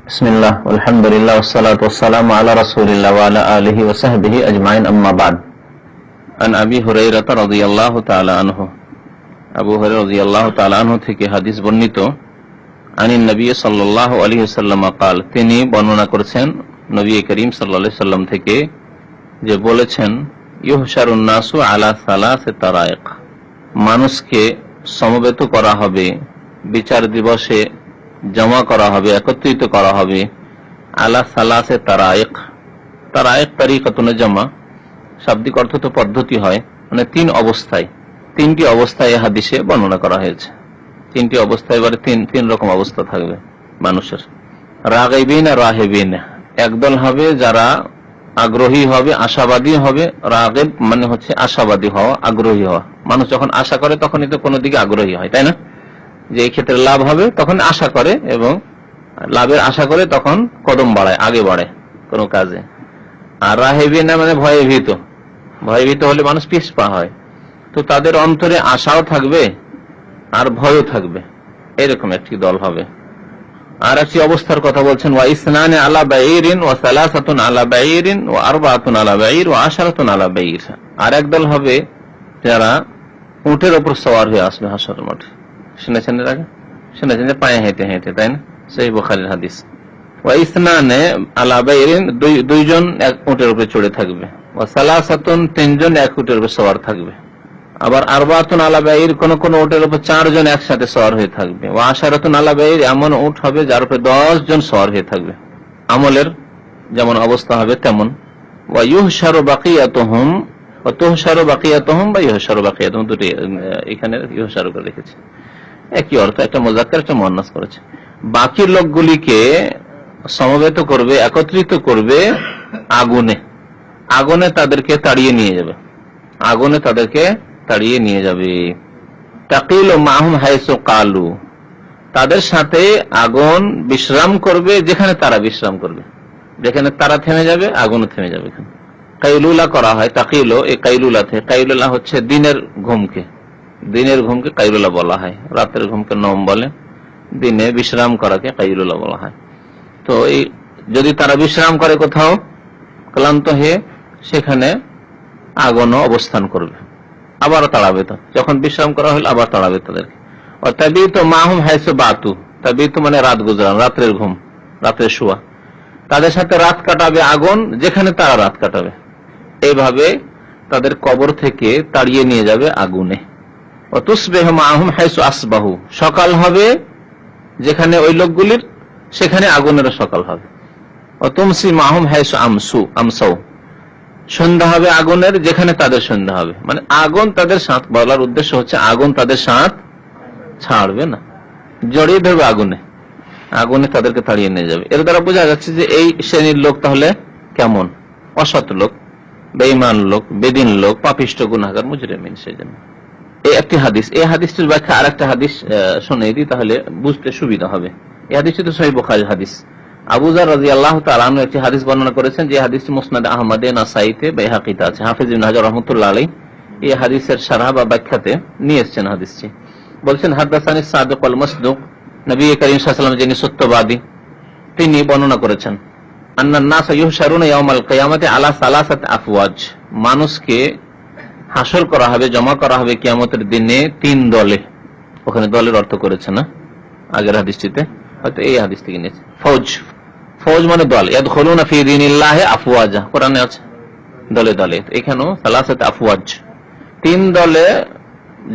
বিসমিল্লাহ, আলহামদুলিল্লাহ, ওয়াসসালাতু ওয়াসসালামু আলা রাসূলিল্লাহ ওয়া আলা আলিহি ওয়া সাহবিহি আজমাইন, আম্মা বাদ। আন আবি হুরায়রা রাদিয়াল্লাহু তাআলা আনহু, আবু হুরায়রা রাদিয়াল্লাহু তাআলা আনহু থেকে হাদিস বর্ণিত, আনিন নবী সাল্লাল্লাহু আলাইহি ওয়াসাল্লাম قال, তিনি বর্ণনা করেছেন নবী করিম সাল্লাল্লাহু আলাইহি ওয়াসাল্লাম থেকে যে বলেছেন, ইউহশারুন নাসু আলা সালাসি তারাইক, মানুষকে সমবেত করা হবে, বিচার দিবসে জমা করা হবে, একত্রিত করা হবে, আলা সালাসে তারাইক। তারাইক তারিকাতুন জমা, শাব্দিক অর্থ তো পদ্ধতি হয়, মানে তিন অবস্থায়, তিনটি অবস্থায় হাদিসে বর্ণনা করা হয়েছে। তিনটি অবস্থায়, এবারে তিন রকম অবস্থা থাকবে মানুষের। রাগিবিন আর রাহিবিন, একদল হবে যারা আগ্রহী হবে, আশাবাদী হবে। রাগিব মানে হচ্ছে আশাবাদী হওয়া, আগ্রহী হওয়া। মানুষ যখন আশা করে তখনই তো কোনো দিকে আগ্রহী হয়, তাই না? যে এই ক্ষেত্রে লাভ হবে তখন আশা করে, এবং লাভের আশা করে তখন কদম বাড়ায়, আগে বাড়ে কোনো কাজে। আর রাহিবিন মানে ভয়ভীত, ভয়ভীত হলে মানুষ পিছপা হয়। তো তাদের অন্তরে আশাও থাকবে আর ভয়ও থাকবে, এরকম একটি দল হবে। আর একটি অবস্থার কথা বলছেন, ওয়া ইসনানে আলা বাইরিন ওয়া সালাসাতুন আলা বাইরিন ওয়া আরবাতুন আলা বাইর ওয়া আশারাতুন আলা বাইর। আর একদল হবে যারা উটের উপর সওয়ার হয়ে আসবে হাসরের মাঠে। শুনেছেন এর আগে? শুনেছেন যে পায়ে হেঁটে হেঁটে, তাই না? সেই বুখারীর হাদিস। ওয়া ইসনানে আলা বাইরিন, দুইজন এক উটের উপরে চড়ে থাকবে। ওয়া সালাসাতুন, তিনজন এক উটের উপর সওয়ার থাকবে। আবার আরবাতুন আলা বাইর, কোন কোন উটের উপর 4 জন একসাথে সওয়ার হয়ে থাকবে। ওয়া আশারাতুন আলা বাইর, এমন উট হবে যার উপরে 10 জন সওয়ার হয়ে থাকবে। আমলের যেমন অবস্থা হবে তেমন। ওয়া ইউহশারু বাকিয়াতুহুম ওয়া তুহশারু বাকিয়াতুহুম বা ইউহশারু বাকিয়াতুহুম, দুটি এখানে ইউহশারু করে রেখেছে, একই অর্থ, একটা মুযাক্কার একটা মুআন্নাস করেছে। বাকি লোকগুলিকে সমবেত করবে, একত্রিত করবে আগুনে। আগুনে তাদেরকে তাড়িয়ে নিয়ে যাবে, আগুনে তাদেরকে তাড়িয়ে নিয়ে যাবে। তাকিলু মাহুম হাইসু কালু, তাদের সাথে আগুন বিশ্রাম করবে যেখানে তারা বিশ্রাম করবে। যেখানে তারা থেমে যাবে আগুনও থেমে যাবে। কাইলুলা করা হয় তাকিলো, এই কাইলুলাতে, কাইলুলা হচ্ছে দিনের ঘুমকে, দিনের ঘুমকে কাইলুলা বলা হয়। রাতের ঘুমকে নম বলে, দিনে বিশ্রাম করাকে কাইলুলা বলা হয়। তো এই যদি তারা বিশ্রাম করে কোথাও ক্লান্ত হয়ে, সেখানে আগুনও অবস্থান করবে, আবারও তাড়াবে। তো যখন বিশ্রাম করা হলো আবার তাড়াবে তাদেরকে। তাবিতু মাহুম হাইসু বাতু, তাবিতু মানে রাত গুজরান, রাত্রের ঘুম, রাত্রের শোয়া। তাদের সাথে রাত কাটাবে আগুন যেখানে তারা রাত কাটাবে। এইভাবে তাদের কবর থেকে তাড়িয়ে নিয়ে যাবে আগুনে। তুসবিহু মাহুম হাইসু আসবাহু, সকাল হবে যেখানে ওই লোকগুলির, সেখানে আগুনেরও সকাল হবে। তুমসি মাহুম হাইসু আমসাউ, সন্ধ্যা হবে আগুনের যেখানে তাদের সন্ধ্যা হবে। মানে আগুন তাদের সাথ, বলার উদ্দেশ্য হচ্ছে আগুন তাদের সাথ ছাড়বে না, জড়িয়ে ধরবে আগুনে, আগুনে তাদেরকে তাড়িয়ে নিয়ে যাবে। এর দ্বারা বোঝা যাচ্ছে যে এই শ্রেণীর লোক তাহলে কেমন, অসৎ লোক, বেঈমান লোক, বেদিন লোক, পাপিষ্ঠ, গুনাহগার, মুজরিমিন। সেই জন্য এই একটি হাদিস। এই হাদিসটির ব্যাখ্যা আর একটা হাদিস শুনিয়ে দিই, তাহলে বুঝতে সুবিধা হবে। এই হাদিসটি তো সহিহ বুখারীর হাদিস। আবু যার রাদিয়াল্লাহু তাআলা আনহু একটি হাদিস বর্ণনা করেছেন, যে হাদিসটি মুসনাদ আহমদে, নাসাইতে, বাইহাকিতে আছে। হাফেজ ইবনে হাজার রাহমাতুল্লাহ আলাইহি এই হাদিসের শারহ বা ব্যাখ্যাতে নিয়ে এসেছেন হাদিসটি। বলছেন, হাদাসানি সাদিক ওয়াল মাসদুক, নবী করিম সাল্লাল্লাহু আলাইহি ওয়াসাল্লাম যিনি সত্যবাদী, তিনি বর্ণনা করেছেন, আন্নান নাস ইউহশারুনা ইয়াউমাল কিয়ামাতি আলা সালাসাতি আফওয়াজ, মানুষকে হাসর করা হবে, জমা করা হবে কিয়ামতের দিনে 3 দলে। ওখানে দলের অর্থ করেছে না আগের হাদিসটিতে, হয়তো এই হাদিস থেকে নিয়েছে। ফৌজ, ফৌজ মানে দল। ইয়াদখুলুনা ফি দীনিল্লাহি আফওয়াজা, কোরআনে আছে দলে দলে, এখানেও সালাসাতি আফওয়াজ, 3 দলে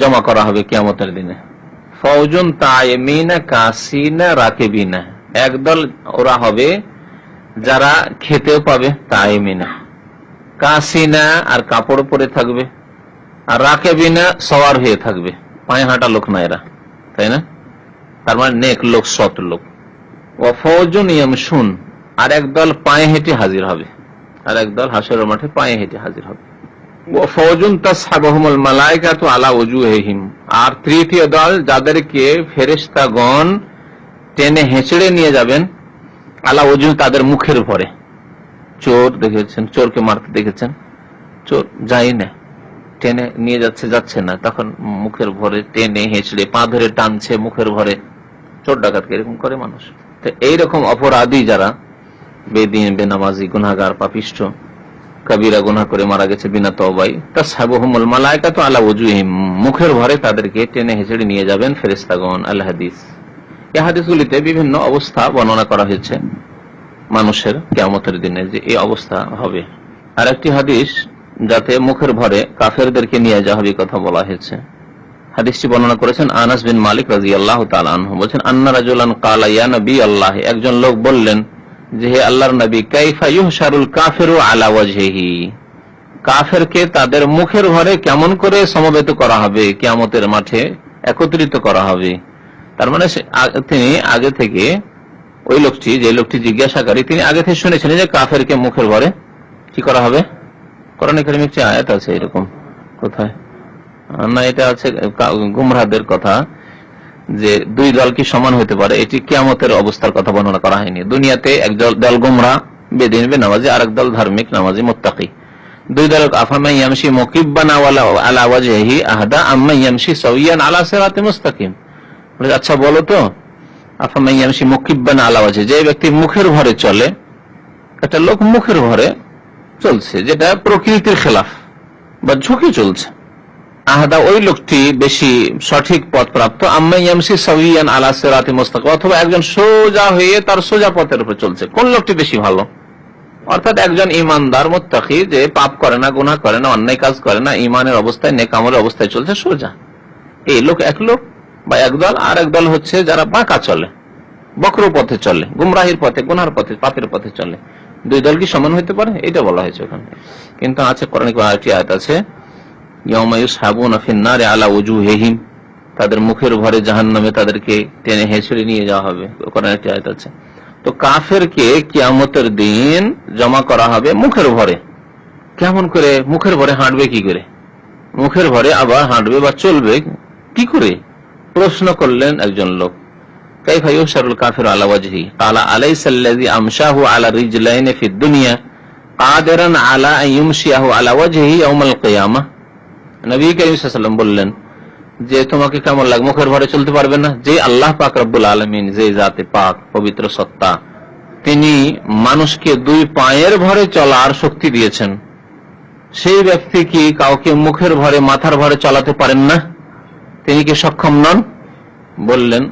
জমা করা হবে কিয়ামতের দিনে। ফৌজুন তাইমিনা কাসিনা রাকিবিনা, একদল ওরা হবে যারা খেতেও পাবে, তাইমিনা, কাসিনা আর কাপড় পরে থাকবে, আর রাকিবিনা সওয়ার হয়ে থাকবে, পায়ে হাঁটা লোক না এরা, তাই না? তার মানে নেক লোক, সৎ লোক। ওয়া ফৌজুন ইয়ামশুন, আর একদল পায়ে হেঁটে হাজির হবে, আর একদল হাসরের মাঠে পায়ে হেঁটে হাজির হবে। ওয়া ফৌজুন তাসহাবুহুমুল মালায়েকাতু আলা উজুহিহিম, আর তৃতীয় দল যাদেরকে ফেরেশতাগণ টেনে হেঁচড়ে নিয়ে যাবেন, আলা উজুহ, তাদের মুখের ভরে। চোর দেখেছেন, চোরকে মারতে দেখেছেন, চোর যাই না, টেনে নিয়ে যাচ্ছে না, তখন মুখের ভরে টেনে হেঁচড়ে, পা ধরে টানছে মুখের ভরে। চোর ডাকাতকে এরকম করে মানুষ। তো এইরকম অপরাধী যারা বেদিন, বেনামাজি, গুনাহগার, পাপিষ্ঠ, কবিরা গুনাহ করে মারা গেছে বিনা তওবায়, তাসহাবুহুমুল মালায়েকাতু আলা ওজুহিম, মুখের ভরে তাদেরকে টেনে হেঁচড়ে নিয়ে যাবেন ফেরেশতাগণ। আল হাদিস। এই হাদিসগুলিতে বিভিন্ন অবস্থা বর্ণনা করা হয়েছে মানুষের কিয়ামতের দিনে, যে এই অবস্থা হবে। আর একটি হাদিস যাতে মুখের ভরে কাফেরদেরকে নিয়ে যাওয়া হবে কথা বলা হয়েছে। হাদিসটি বর্ণনা করেছেন আনাস বিন মালিক রাদিয়াল্লাহু তাআলা আনহু। বলেন, আন্না রাজুলান ক্বালা ইয়া নবী আল্লাহ, একজন লোক বললেন যে হে আল্লাহর নবী, কাইফা ইউহশারুল কাফিরু আলা ওয়াজহিহি, কাফেরকে তাদের মুখের ভরে কেমন করে সমবেত করা হবে, কিয়ামতের মাঠে একত্রিত করা হবে। তার মানে তিনি আগে থেকে, ওই লোকটি, যে লোকটি জিজ্ঞাসাকারী, তিনি আগে থেকে শুনেছেন যে কাফেরকে মুখের ভরে কি করা হবে। কোরআনে কারিমে একটি আয়াত আছে এরকম, কোথায় না, এটা আছে গুমরাহদের কথা, যে দুই দল কি সমান হতে পারে, এটি কিয়ামতের অবস্থার কথা বর্ণনা করা হয়নি। দুনিয়াতে এক দল গুমরাহ বেদিন বেনামাজি, আর এক দল ধার্মিক নামাজি মুত্তাকি। দুই দল, আফামান ইয়ামশি মুকিব্বান আলা ওয়াজহিহি আহদা আম্মান ইয়ামশি সাওয়িয়ান আলা সিরাতিন মুস্তাকিম। আচ্ছা বলো তো, আফামান ইয়ামশি মুকিব্বান আলা ওয়াজহি, যে ব্যক্তি মুখের ভরে চলে, একটা লোক মুখের ভরে চলছে যেটা প্রকৃতির খেলাফ বা ঝুঁকি চলছে, আহাদা ওই লোকটি বেশি সঠিক পথ প্রাপ্ত, আম্মা ইয়ামশি সাওয়িয়ান আলা সিরাতিন মুস্তাকিম, অথবা একজন সোজা হয়ে তার সোজা পথের উপর চলছে, কোন লোকটি বেশি ভালো? অর্থাৎ একজন ইমানদার মুত্তাকি, যে পাপ করে না, গুনাহ করে না, অন্যায় কাজ করে না, ইমানের অবস্থায়, নেক আমলের অবস্থায় চলছে সোজা, এই লোক এক লোক বা একদল। আর এক দল হচ্ছে যারা বাঁকা চলে, বক্র পথে চলে, গুমরাহির পথে, গুনার পথে, পাপের পথে চলে। দুই দল কি সমান হইতে পারে? এটা বলা হয়েছে ওখানে। কিন্তু আছে কোরআনে আরেকটি আয়াত আছে, ইয়াউমা ইউসহাবুনা ফিন-নারি আলা ওজুহিহিম, তাদের মুখের ভরে জাহান্নামে তাদেরকে টেনে হেঁচড়ে নিয়ে যাওয়া হবে, কোরআনে একটি আয়াত আছে। তো কাফেরকে কিয়ামতের দিন জমা করা হবে মুখের ভরে। কেমন করে মুখের ভরে হাঁটবে? কি করে মুখের ভরে আবার হাঁটবে বা চলবে কি করে? প্রশ্ন করলেন একজন লোক, কাইফা ইউহশারুল কাফিরু আলা ওয়াজহি ক্বালা আলাইসাল্লাযী আমশাহু আলা রিজলাইনি ফিদ দুনিয়া কাদিরান আলা আন ইউমশিয়াহু আলা ওয়াজহি ইয়াউমাল কিয়ামাহ। নবী কারীম সাল্লাল্লাহু আলাইহি ওয়াসাল্লাম বললেন যে তোমাকে কেমন লাগে, মুখের ভরে চলতে পারবে না? যে আল্লাহ পাক রব্বুল আলামিন, যে জাতে পাক, পবিত্র সত্তা, তিনি মানুষকে দুই পায়ের ভরে চলার শক্তি দিয়েছেন, সেই ব্যক্তি কি কাউকে মুখের ভরে, মাথার ভরে চালাতে পারেন না? তিনি কি সক্ষম নন? বললেন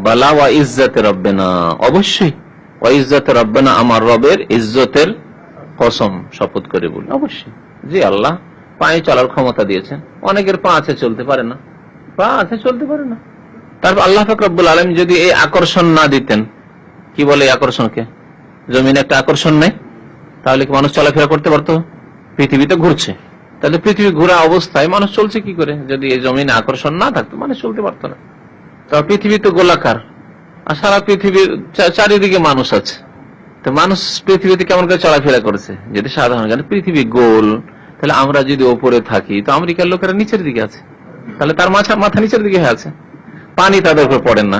বালা ওয়া ইজ্জাতে রব্বিনা, অবশ্যই, ওয়া ইজ্জাতে রব্বিনা, আমার রবের ইজ্জতের কসম, শপথ করে বলি অবশ্যই, যে আল্লাহ পায়ে চলার ক্ষমতা দিয়েছেন। অনেকের পা আছে চলতে পারে না, পা আছে চলতে পারে না। তারপর আল্লাহ পাক রব্বুল আলামিন যদি এই আকর্ষণ না দিতেন, কি বলে এই আকর্ষণকে, জমিনে একটা আকর্ষণ নেই, তাহলে কি মানুষ চলাফেরা করতে পারতো? পৃথিবীতে ঘুরছে, তাহলে পৃথিবী ঘোরা অবস্থায় মানুষ চলছে কি করে? যদি এই জমিনে আকর্ষণ না থাকতো মানুষ চলতে পারতো না। তো পৃথিবী তো গোলাকার, আর সারা পৃথিবীর চারিদিকে মানুষ আছে, তো মানুষ পৃথিবীতে কেমন করে চলাফেরা করছে? যদি সাধারণ জ্ঞানে পৃথিবী গোল, তাহলে আমরা যদি ওপরে থাকি, তো আমেরিকার লোকেরা নিচের দিকে আছে, তাহলে তার মাথা নিচের দিকে হয়ে আছে, পানি তাদের উপর পড়ে না।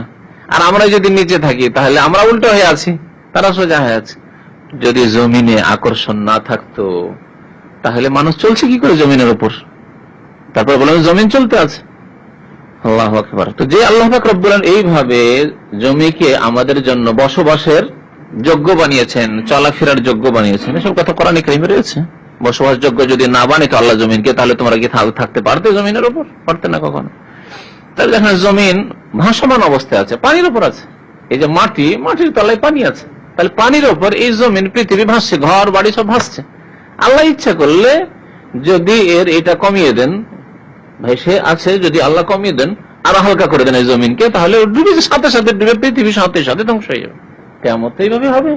আর আমরা যদি নিচে থাকি, তাহলে আমরা উল্টো হয়ে আছি, তারা সোজা হয়ে আছে। যদি জমিনে আকর্ষণ না থাকতো, তাহলে মানুষ চলছে কি করে জমিনের উপর? তারপর বললাম জমিন চলতে আছে। আল্লাহু আকবার। তো যে আল্লাহ পাক রব্বুল আলামিন এইভাবে জমিকে আমাদের জন্য বসবাসের যোগ্য বানিয়েছেন, চলাফেরার যোগ্য বানিয়েছেন, এসব কথা কোরআনে কারিমে রয়েছে। বসবাস যোগ্য যদি না বানাইতো আল্লাহ জমিনকে, তাহলে তোমরা কি থাকতে পারতে জমিনের উপর? পারতে না কখনো। তাহলে দেখেন জমিন ভাসমান অবস্থায় আছে, পানির উপর আছে। এই যে মাটির তলায় পানি আছে, তাহলে পানির উপর এই জমিন, পৃথিবী ভাসছে, ঘর বাড়ি সব ভাসছে। আল্লাহ ইচ্ছা করলে যদি এটা কমিয়ে দেন, ভেসে আছে, যদি আল্লাহ কমিয়ে দেন, আরো হালকা করে দেন এই জমিনকে, তাহলে ডুবে সাথে সাথে ডুবে পৃথিবীর সাথে সাথে ধ্বংস হয়ে যাবে। কিয়ামত এইভাবে হবে,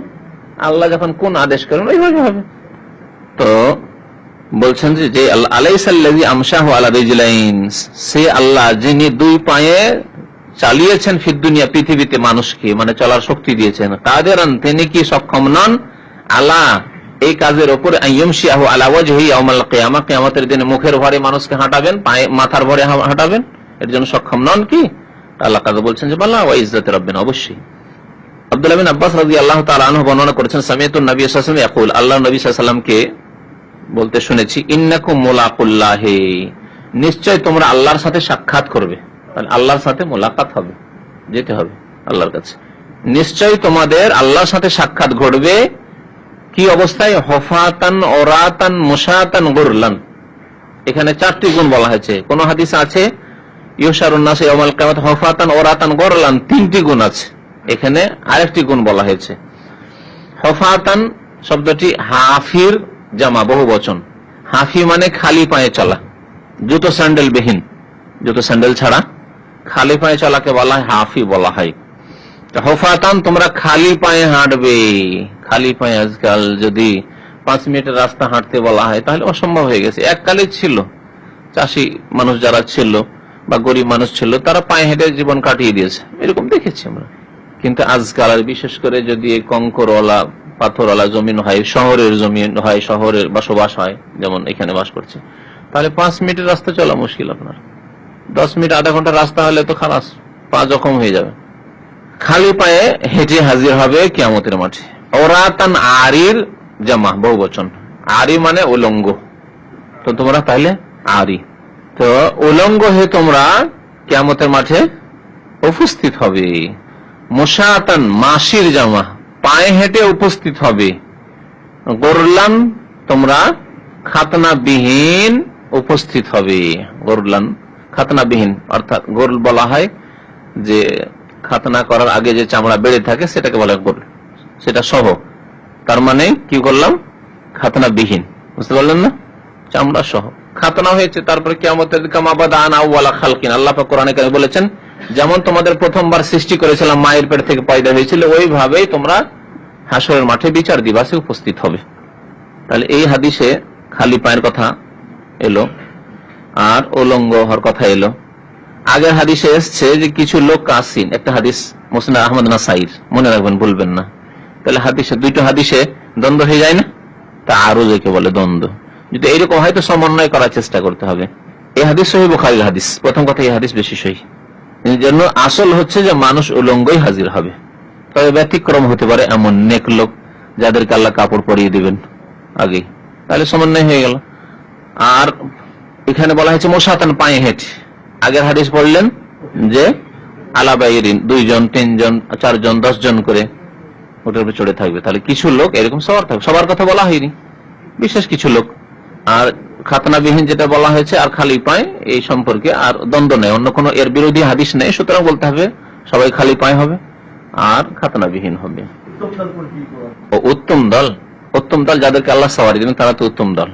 আল্লাহ যখন কোন আদেশ করেন ওইভাবে হবে। তো বলছেন যে আলাইসাল্লাযী আমশাহু আলা রিজলাইন, সে আল্লাহ যিনি দুই পায়ে চালিয়েছেন ফিদ দুনিয়া, পৃথিবীতে মানুষকে, মানে চলার শক্তি দিয়েছেন। কাদিরান, তিনি কি সক্ষম নন, আলা, এই কাজের উপর, আইয়ুমশিয়াহু আলা ওয়াজহি ইয়াউমাল কিয়ামা, কিয়ামতের দিনে মুখের ভরে মানুষকে হাঁটাবেন, পায়ে মাথার ভরে হাঁটাবেন, এর জন্য সক্ষম নন কি? আল্লাহ কাজে বলছেন যে বালা ওয়া ইজ্জাতি রাব্বিনা, অবশ্যই। আব্দুল্লাহ বিন আব্বাস রাদিয়াল্লাহু তাআলা আনহু বর্ণনা করেছেন, সামিআতুন নবী সাল্লাল্লাহু আলাইহি ওয়াসাল্লাম ইয়াকুল, আল্লাহ নবী সাল্লাল্লাহু আলাইহি ওয়াসাল্লামকে বলতে শুনেছি, ইন্নাকুম মুলাকুল্লাহি, নিশ্চয় তোমরা আল্লাহর সাথে সাক্ষাৎ করবে। তাহলে আল্লাহর সাথে মোলাকাত হবে, যেতে হবে আল্লাহর কাছে। নিশ্চয় তোমাদের আল্লাহর সাথে সাক্ষাৎ ঘটবে কি অবস্থায়? হফাতান ওরাতান মুশাতান গুরলান। এখানে 4টি গুণ বলা হয়েছে। কোন হাদিস আছে ইউশারুন নাস ইয়াউমাল কিয়ামাত হফাতান ওরাতান গুরলান, 3টি গুণ আছে। এখানে আরেকটি গুণ বলা হয়েছে। হফাতান শব্দটি হাফির জামা, বহু বচন। হাফি মানে খালি পায়ে চলা, জুতো স্যান্ডেল বিহীন, জুতো স্যান্ডেল ছাড়া খালি পায়ে চলাকে বলা হয় হাফি বলা হয়। হফাতান তোমরা খালি পায়ে হাঁটবে। খালি পায়ে আজকাল যদি 5 মিনিটের রাস্তা হাঁটতে বলা হয় তাহলে অসম্ভব হয়ে গেছে। এককালে ছিল, চাষি মানুষ যারা ছিল বা গরিব মানুষ ছিল তারা পায়ে হেঁটে জীবন কাটিয়ে দিয়েছে, এরকম দেখেছি আমরা। কিন্তু আজকাল বিশেষ করে যদি কঙ্করওয়ালা পাথরওয়ালা জমিন হয়, শহরের জমিন হয়, শহরের বসবাস হয়, যেমন এখানে বাস করছে, তাহলে 5 মিনিটের রাস্তা চলা মুশকিল। আপনার 10 মিনিট আধা ঘন্টা রাস্তা হলে তো খালাস, পা জখম হয়ে যাবে। খালি পায়ে হেঁটে হাজির হবে কিয়ামতের মাঠে। ওরাতান আরির জামা, বহু বচন। আরি মানে উলঙ্গ, তো তোমরা তাহলে আরি, তো উলঙ্গ হয়ে তোমরা কিয়ামতের মাঠে উপস্থিত হবে। মুশাতান মাসির জামা, পায়ে হেঁটে উপস্থিত হবে। গোরলান তোমরা খাতনা বিহীন উপস্থিত হবে। গোরলান খাতনা বিহীন, অর্থাৎ গোরল বলা হয় যে খাতনা করার আগে যে চামড়া বেড়ে থাকে সেটাকে বলা হয় গোরল, সেটা সহ। তার মানে কি করলাম? খাতনা বিহীন, বুঝতে পারলেন না? চামড়া সহ খাতনা হয়েছে। তারপরে কিয়ামতের কামা বাদানা আউওয়ালা খালকিন, আল্লাহ পাক কোরআনে কারিমে বলেছেন যেমন তোমাদের প্রথমবার সৃষ্টি করেছিলাম, মায়ের পেট থেকে পয়দা হয়েছিল, ওইভাবেই তোমরা হাসরের মাঠে বিচার দিবসে উপস্থিত হবে। তাহলে এই হাদিসে খালি পায়ের কথা এলো আর উলঙ্গ হওয়ার কথা এলো। আগের হাদিসে এসছে যে কিছু লোক কাসিন, একটা হাদিস মুসনাদ আহমদ নাসাইর, মনে রাখবেন, ভুলবেন না। তাহলে হাদিসে দুইটা হাদিসে দ্বন্দ্ব হয়ে যায় না? তা আরো যেকে বলে দ্বন্দ্ব। যদি এইরকম হয় তো সমন্বয় করার চেষ্টা করতে হবে। এই হাদিস সহিহ বুখারীর হাদিস, প্রথম কথা এই হাদিস বেশি সহিহ। এই জন্য আসল হচ্ছে যে মানুষ উলঙ্গই হাজির হবে। তবে ব্যতিক্রম হতে পারে এমন নেক লোক যাদেরকে আল্লাহ কাপড় পরিয়ে দিবেন আগে, তাহলে সমন্বয় হয়ে গেল। আর এখানে বলা হয়েছে মুশাতান, পায়ে হেঁটে। আগের হাদিস পড়লেন যে আলাবাইরিন, 2 জন 3 জন 4 জন 10 জন করে ওটার উপরে চড়ে থাকবে। তাহলে কিছু লোক এরকম সবার থাকবে, সবার কথা বলা হয়নি, বিশেষ কিছু লোক। আর খাতনাবিহীন যেটা বলা হয়েছে আর খালি পায়ে, এই সম্পর্কে আর দ্বন্দ্ব নেই, অন্য কোনো এর বিরোধী হাদিস নেই। সুতরাং বলতে হবে সবাই খালি পায়ে হবে আর খাতনাবিহীন হবে। উত্তম দল, উত্তম দল যাদেরকে আল্লাহ সাওয়ারি দিবেন তারা তো উত্তম দল,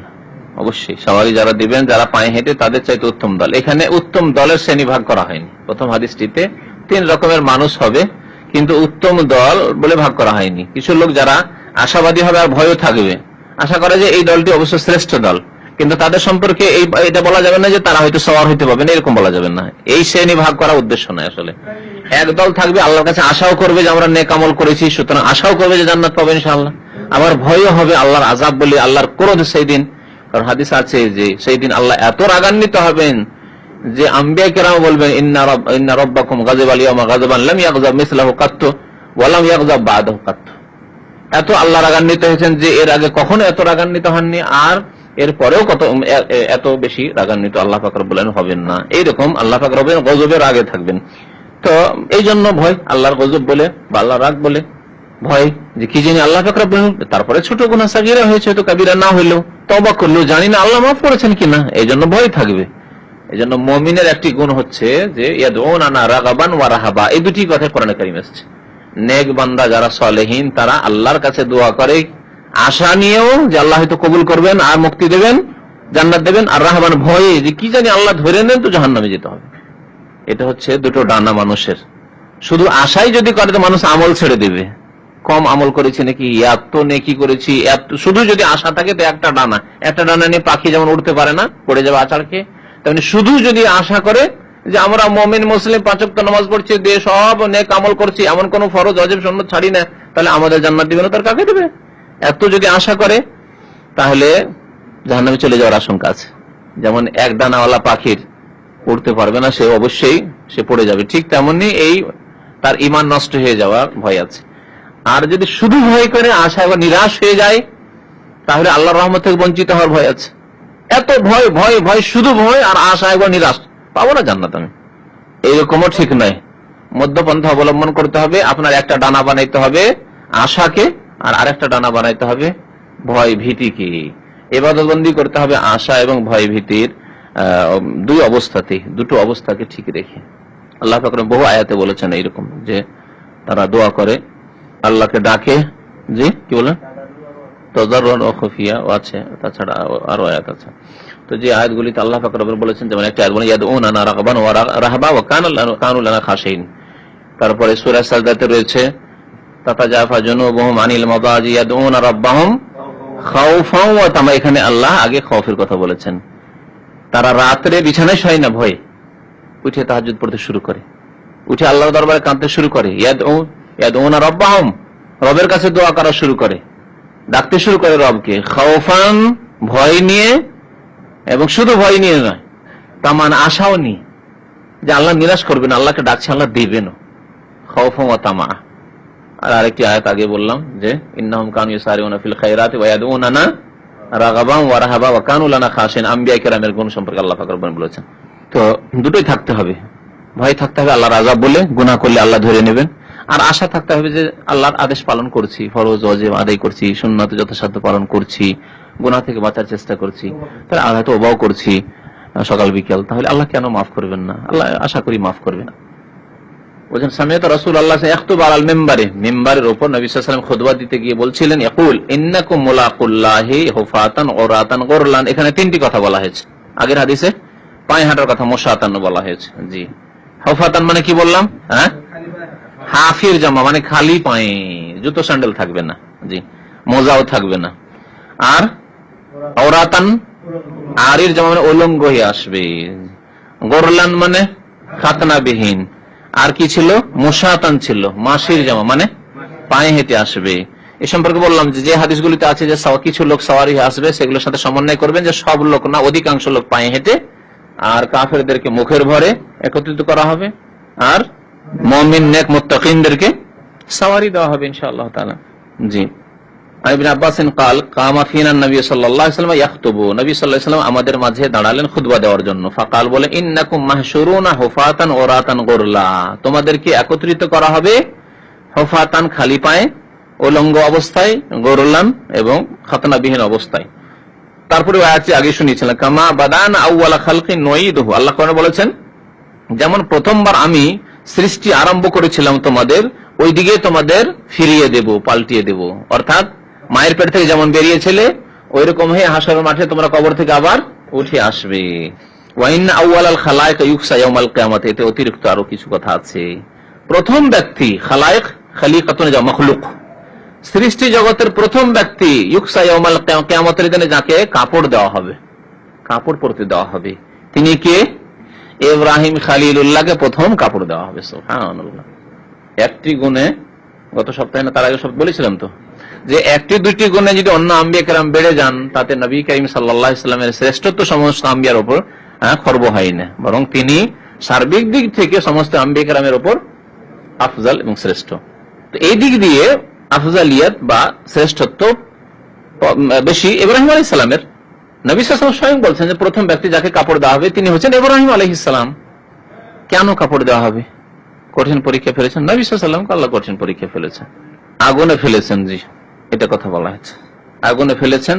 অবশ্যই। সাওয়ারি যারা দিবেন, যারা পায়ে হেঁটে, তাদের চাইতে উত্তম দল। এখানে উত্তম দলের শ্রেণী ভাগ করা হয়নি। প্রথম হাদিসটিতে 3 রকমের মানুষ হবে, কিন্তু উত্তম দল বলে ভাগ করা হয়নি। কিছু লোক যারা আশাবাদী হবে আর ভয়ও থাকবে, আশা করে যে এই দলটি অবশ্য শ্রেষ্ঠ দল, কিন্তু তাদের সম্পর্কে এটা বলা যাবে না যে তারা হয়তো সওয়ার হইতে পারবে না, এরকম বলা যাবে না। এই শ্রেণী ভাগ করার উদ্দেশ্য নয় আসলে। এক দল থাকবে আল্লাহর কাছে আশাও করবে যে আমরা নেক আমল করেছি, সুতরাং আশাও করবে যে জান্নাত পাবে ইনশাআল্লাহ। আবার ভয়ও হবে আল্লাহর আযাব বলে, আল্লাহর ক্রোধ সেই দিন। কারণ হাদিস আছে যে সেই দিন আল্লাহ এত রাগান্বিত হবেন যে আম্বিয়া কেরাম বলবেন ইন্না রাব্বাকুম গাযিবাল ইয়াওমা গাযবান লাম ইয়াগযাব মিসলাহু কাত্তু ওয়া লাম ইয়াগযাব বা'দাহু কাত্তু। এত আল্লাহ রাগান্বিত হয়েছেন যে এর আগে কখনো এত রাগান্বিত হননি, আর এরপরেও এত বেশি রাগান্বিত আল্লাহ পাক রব্বুল আলামিন হবেন না। এইরকম আল্লাহ পাক রব্বুল আলামিন গজবের আগে থাকবেন। তো এই জন্য ভয়, আল্লাহর গজব বলে বা আল্লাহর রাগ বলে ভয়, যে কি জানি আল্লাহ পাক রব্বুল আলামিন, তারপরে ছোট গুনাহ সাগীরা হয়েছে, তো কাবীরা না হইলেও তওবা করলেও জানি না আল্লাহ মাফ করেছেন কিনা, এই জন্য ভয় থাকবে। এই জন্য মুমিনের একটি গুণ হচ্ছে যে ইয়াদউনা রাগাবান ওয়া রাহাবা, এই দুটি কথা কোরআনে কারীমে এসেছে। নেক বান্দা যারা সালেহীন তারা আল্লাহর কাছে দোয়া করে আশা নিয়েও যে আল্লাহ হয়তো কবুল করবেন আর মুক্তি দেবেন, জান্নাত দেবেন, আর রাহবান ভয়ে যে কি জানি আল্লাহ ধরে নেন তো জাহান্নামে যেতে হবে। এটা হচ্ছে দুটো ডানা মানুষের। শুধু আশাই যদি করে তো মানুষ আমল ছেড়ে দেবে, কম আমল করেছি নাকি, এত নেকি করেছি, শুধু যদি আশা থাকে তো একটা ডানা নিয়ে পাখি যেমন উঠতে পারে না, পড়ে যাবে আছাড়কে, তেমনি শুধু যদি আশা করে যে আমরা মুমিন মুসলিম 5 ওয়াক্ত নামাজ পড়ছি, দিয়ে সব নেক আমল করছি, এমন কোন ফরজ ওয়াজিব সুন্নাত ছাড়ি না, তাহলে আমাদের জান্নাত দিবে না, তার কাকে দেবে? এত যদি আশা করে তাহলে জাহান্নামে চলে যাওয়ার আশঙ্কা আছে। যেমন এক ডানাওয়ালা পাখির উড়তে পারবে না, সে অবশ্যই সে পড়ে যাবে, ঠিক তেমনি এই তার ঈমান নষ্ট হয়ে যাওয়ার ভয় আছে। আর যদি শুধু ভয় করে আশা এবং নিরাশ হয়ে যায় তাহলে আল্লাহর রহমত থেকে বঞ্চিত হওয়ার ভয় আছে। এত ভয় ভয় ভয়, শুধু ভয় আর আশা এবং নিরাশ, পাবো না জান্নাত আমি, এইরকমও ঠিক নয়। মধ্যপন্থা অবলম্বন করতে হবে। আপনার একটা ডানা বানাইতে হবে আশাকে, আর আরেকটা ডানা বানাইতে হবে ভয় ভীতিকে। ইবাদতবন্দি করতে হবে আশা এবং ভয় ভীতির দুটো অবস্থাকে ঠিক রেখে। আল্লাহ পাক বহু আয়াতে বলেছেন এইরকম, যে তারা দোয়া করে, আল্লাহকে ডাকে, জি কি বলেন, তাদাররুআন ওয়া খুফিয়া আছে, তাছাড়া আরো আয়াত আছে। তো যে আয়াতগুলিতে আল্লাহ পাক রব্বুল বলেছেন, যেমন একটা আয়াত বলেন ইয়াদউনা রাগবান ওয়া রাহবা ওয়া কানু লানা খাশিন। তারপরে সূরা সাজদাতে রয়েছে তাতাজাফা জুনুবুহুম আনিল মাদাজি ইয়াদউনা রাব্বাহুম খাউফান ওয়া তামা। এখানে আল্লাহ আগে খৌফের কথা বলেছেন। তারা রাতে বিছানায় শোয় না, ভয়ে উঠে তাহাজ্জুদ পড়তে শুরু করে, উঠে আল্লাহর দরবারে কাঁদতে শুরু করে। ইয়াদউনা রাব্বাহুম, রবের কাছে দোয়া করা শুরু করে, ডাকতে শুরু করে রবকে, খাউফান ভয় নিয়ে, এবং শুধু ভয় নিয়ে নয়, তামান আশাও নিয়ে যে আল্লাহ নিরাশ করবেন, আল্লাহকে ডাকছে আল্লাহ দিবেন, খাউফান ওয়া তামা। আর আরেকটি আয়াত আগে বললাম যে ইন্নাহুম কানু ইউসারিউনা ফিল খায়রাতি ওয়া ইয়াদউনানা রাগাবান ওয়া রাহাবা ওয়া কানু লানা খাশিন। আম্বিয়া কেরামের গুণ সম্পর্কে আল্লাহ পাক রব্বুল বলেছেন। তো দুটোই থাকতে হবে, ভয় থাকতে হবে আল্লাহর আযাব বলে, গুনাহ করলে আল্লাহ ধরে নেবেন, আর আশা থাকতে হবে যে আল্লাহর আদেশ পালন করছি, ফরজ ওয়াজিব আদায় করছি, সুন্নাত যথাসাধ্য পালন করছি, গুনাহ থেকে বাঁচার চেষ্টা করছি, তাহলে আল্লাহ তো ওবাও করছি সকাল বিকেল, তাহলে আল্লাহ কেন মাফ করবেন না? আল্লাহ আশা করি মাফ করবেন। বলছেন সামিআতু রাসূলুল্লাহ ইয়াখতুবু আলাল মিম্বারে, মিম্বারের উপর নবী সাল্লাল্লাহু আলাইহি ওয়াসাল্লাম খুতবা দিতে গিয়ে বলছিলেন, ইয়াকুল ইন্নাকুম মুলাকুল্লাহি হুফাতান উরাতান গুরলান। এখানে তিনটি কথা বলা হয়েছে। আগের হাদিসে পায়ে হাঁটার কথা মুশাতান বলা হয়েছে। জি, হুফাতান মানে কি বললাম? হ্যাঁ, হাফির জামা মানে খালি পায়ে, জুতো স্যান্ডেল থাকবে না, জি, মোজাও থাকবে না। আর উরাতান, আরির জামা মানে উলঙ্গ হয়ে আসবে। গুরলান মানে খাতনাবিহীন। আর কি ছিল? মুশাতান ছিল, মাসির জামা মানে পায়ে হেঁটে আসবে। এ সম্পর্কে বললাম যে হাদিসগুলিতে আছে যে কিছু লোক সাওয়ারি আসবে, সেগুলোর সাথে সমন্বয় করবেন যে সব লোক না, অধিকাংশ লোক পায়ে হেঁটে, আর কাফেরদেরকে মুখের ভরে একত্রিত করা হবে, আর মুমিন নেক মুত্তাকিনদেরকে সাওয়ারি দেওয়া হবে ইনশাআল্লাহ তাআলা। জি, ইবনে আব্বাস قال قام فينا النبي صلى الله عليه وسلم يخطب। নবী সাল্লাল্লাহু আলাইহি ওয়াসাল্লাম আমাদের মাঝে দাঁড়ালেন খুতবা দেওয়ার জন্য। ফাকাল, বলে, ইন্নাকুম মাহশুরুনা হুফাতান উরাতান গুরলা, তোমাদেরকে একত্রিত করা হবে হুফাতান খালি পায়ে, উলঙ্গ অবস্থায়, গুরলান এবং খাতনাবিহীন অবস্থায়। তারপরে আয়াতটি আগে শুনিয়েছিলাম, কামা বাদানা আউওয়ালা খালকিন নুঈদুহু। আল্লাহ কোরআনে বলেছেন, যেমন প্রথমবার আমি সৃষ্টি আরম্ভ করেছিলাম তোমাদের, ওই দিকে তোমাদের ফিরিয়ে দেব, পাল্টিয়ে দেব। অর্থাৎ মায়ের পেট থেকে যেমন বেরিয়েছিলে ওই রকম হয়ে হাসরের মাঠে তোমরা কবর থেকে আবার উঠে আসবে। ওয়া ইন্না আউওয়ালাল খালায়েক ইউকসা ইয়াউমাল কিয়ামাত। এতে অতিরিক্ত আরো কিছু কথা আছে। প্রথম ব্যক্তি, খালায়েক খালিকাতুন যা মাখলুক, সৃষ্টি জগতের প্রথম ব্যক্তি, ইউকসা ইয়াউমাল কিয়ামাতের দিনে যাকে কাপড় দেওয়া হবে, কাপড় পরতে দেওয়া হবে, তিনি কে? ইব্রাহিম খলিলুল্লাহকে প্রথম কাপড় দেওয়া হবে। সুবহানাল্লাহ। একটি গুণে, গত সপ্তাহে না তার আগে সপ্তাহে বলেছিলাম তো, যে একটি দুইটি গুণে যদি অন্য আম্বিয়া কেরাম বেড়ে যান, তাতে নবী করিম সাল্লাল্লাহু আলাইহি ওয়াসাল্লামের শ্রেষ্ঠত্ব সমস্ত আম্বিয়ার উপর খর্ব হয় না, বরং তিনি সার্বিক দিক থেকে সমস্ত আম্বিয়া কেরামের উপর আফজাল এবং শ্রেষ্ঠ। তো এই দিক দিয়ে আফজালিয়াত বা শ্রেষ্ঠত্ব বেশি ইব্রাহিম আলাইহিস সালামের। নবী সাল্লাল্লাহু আলাইহি ওয়াসাল্লাম স্বয়ং বলছেন যে প্রথম ব্যক্তি যাকে কাপড় দেওয়া হবে তিনি হচ্ছেন ইব্রাহিম আলাইহিস সালাম। কেন কাপড় দেওয়া হবে? কঠিন পরীক্ষা ফেলেছেন নবী সাল্লাল্লাহু আলাইহি ওয়াসাল্লামকে, আল্লাহ কঠিন পরীক্ষা ফেলেছেন, আগুনে ফেলেছেন। জি, এটা কথা বলা হয়েছে, আগুনে ফেলেছেন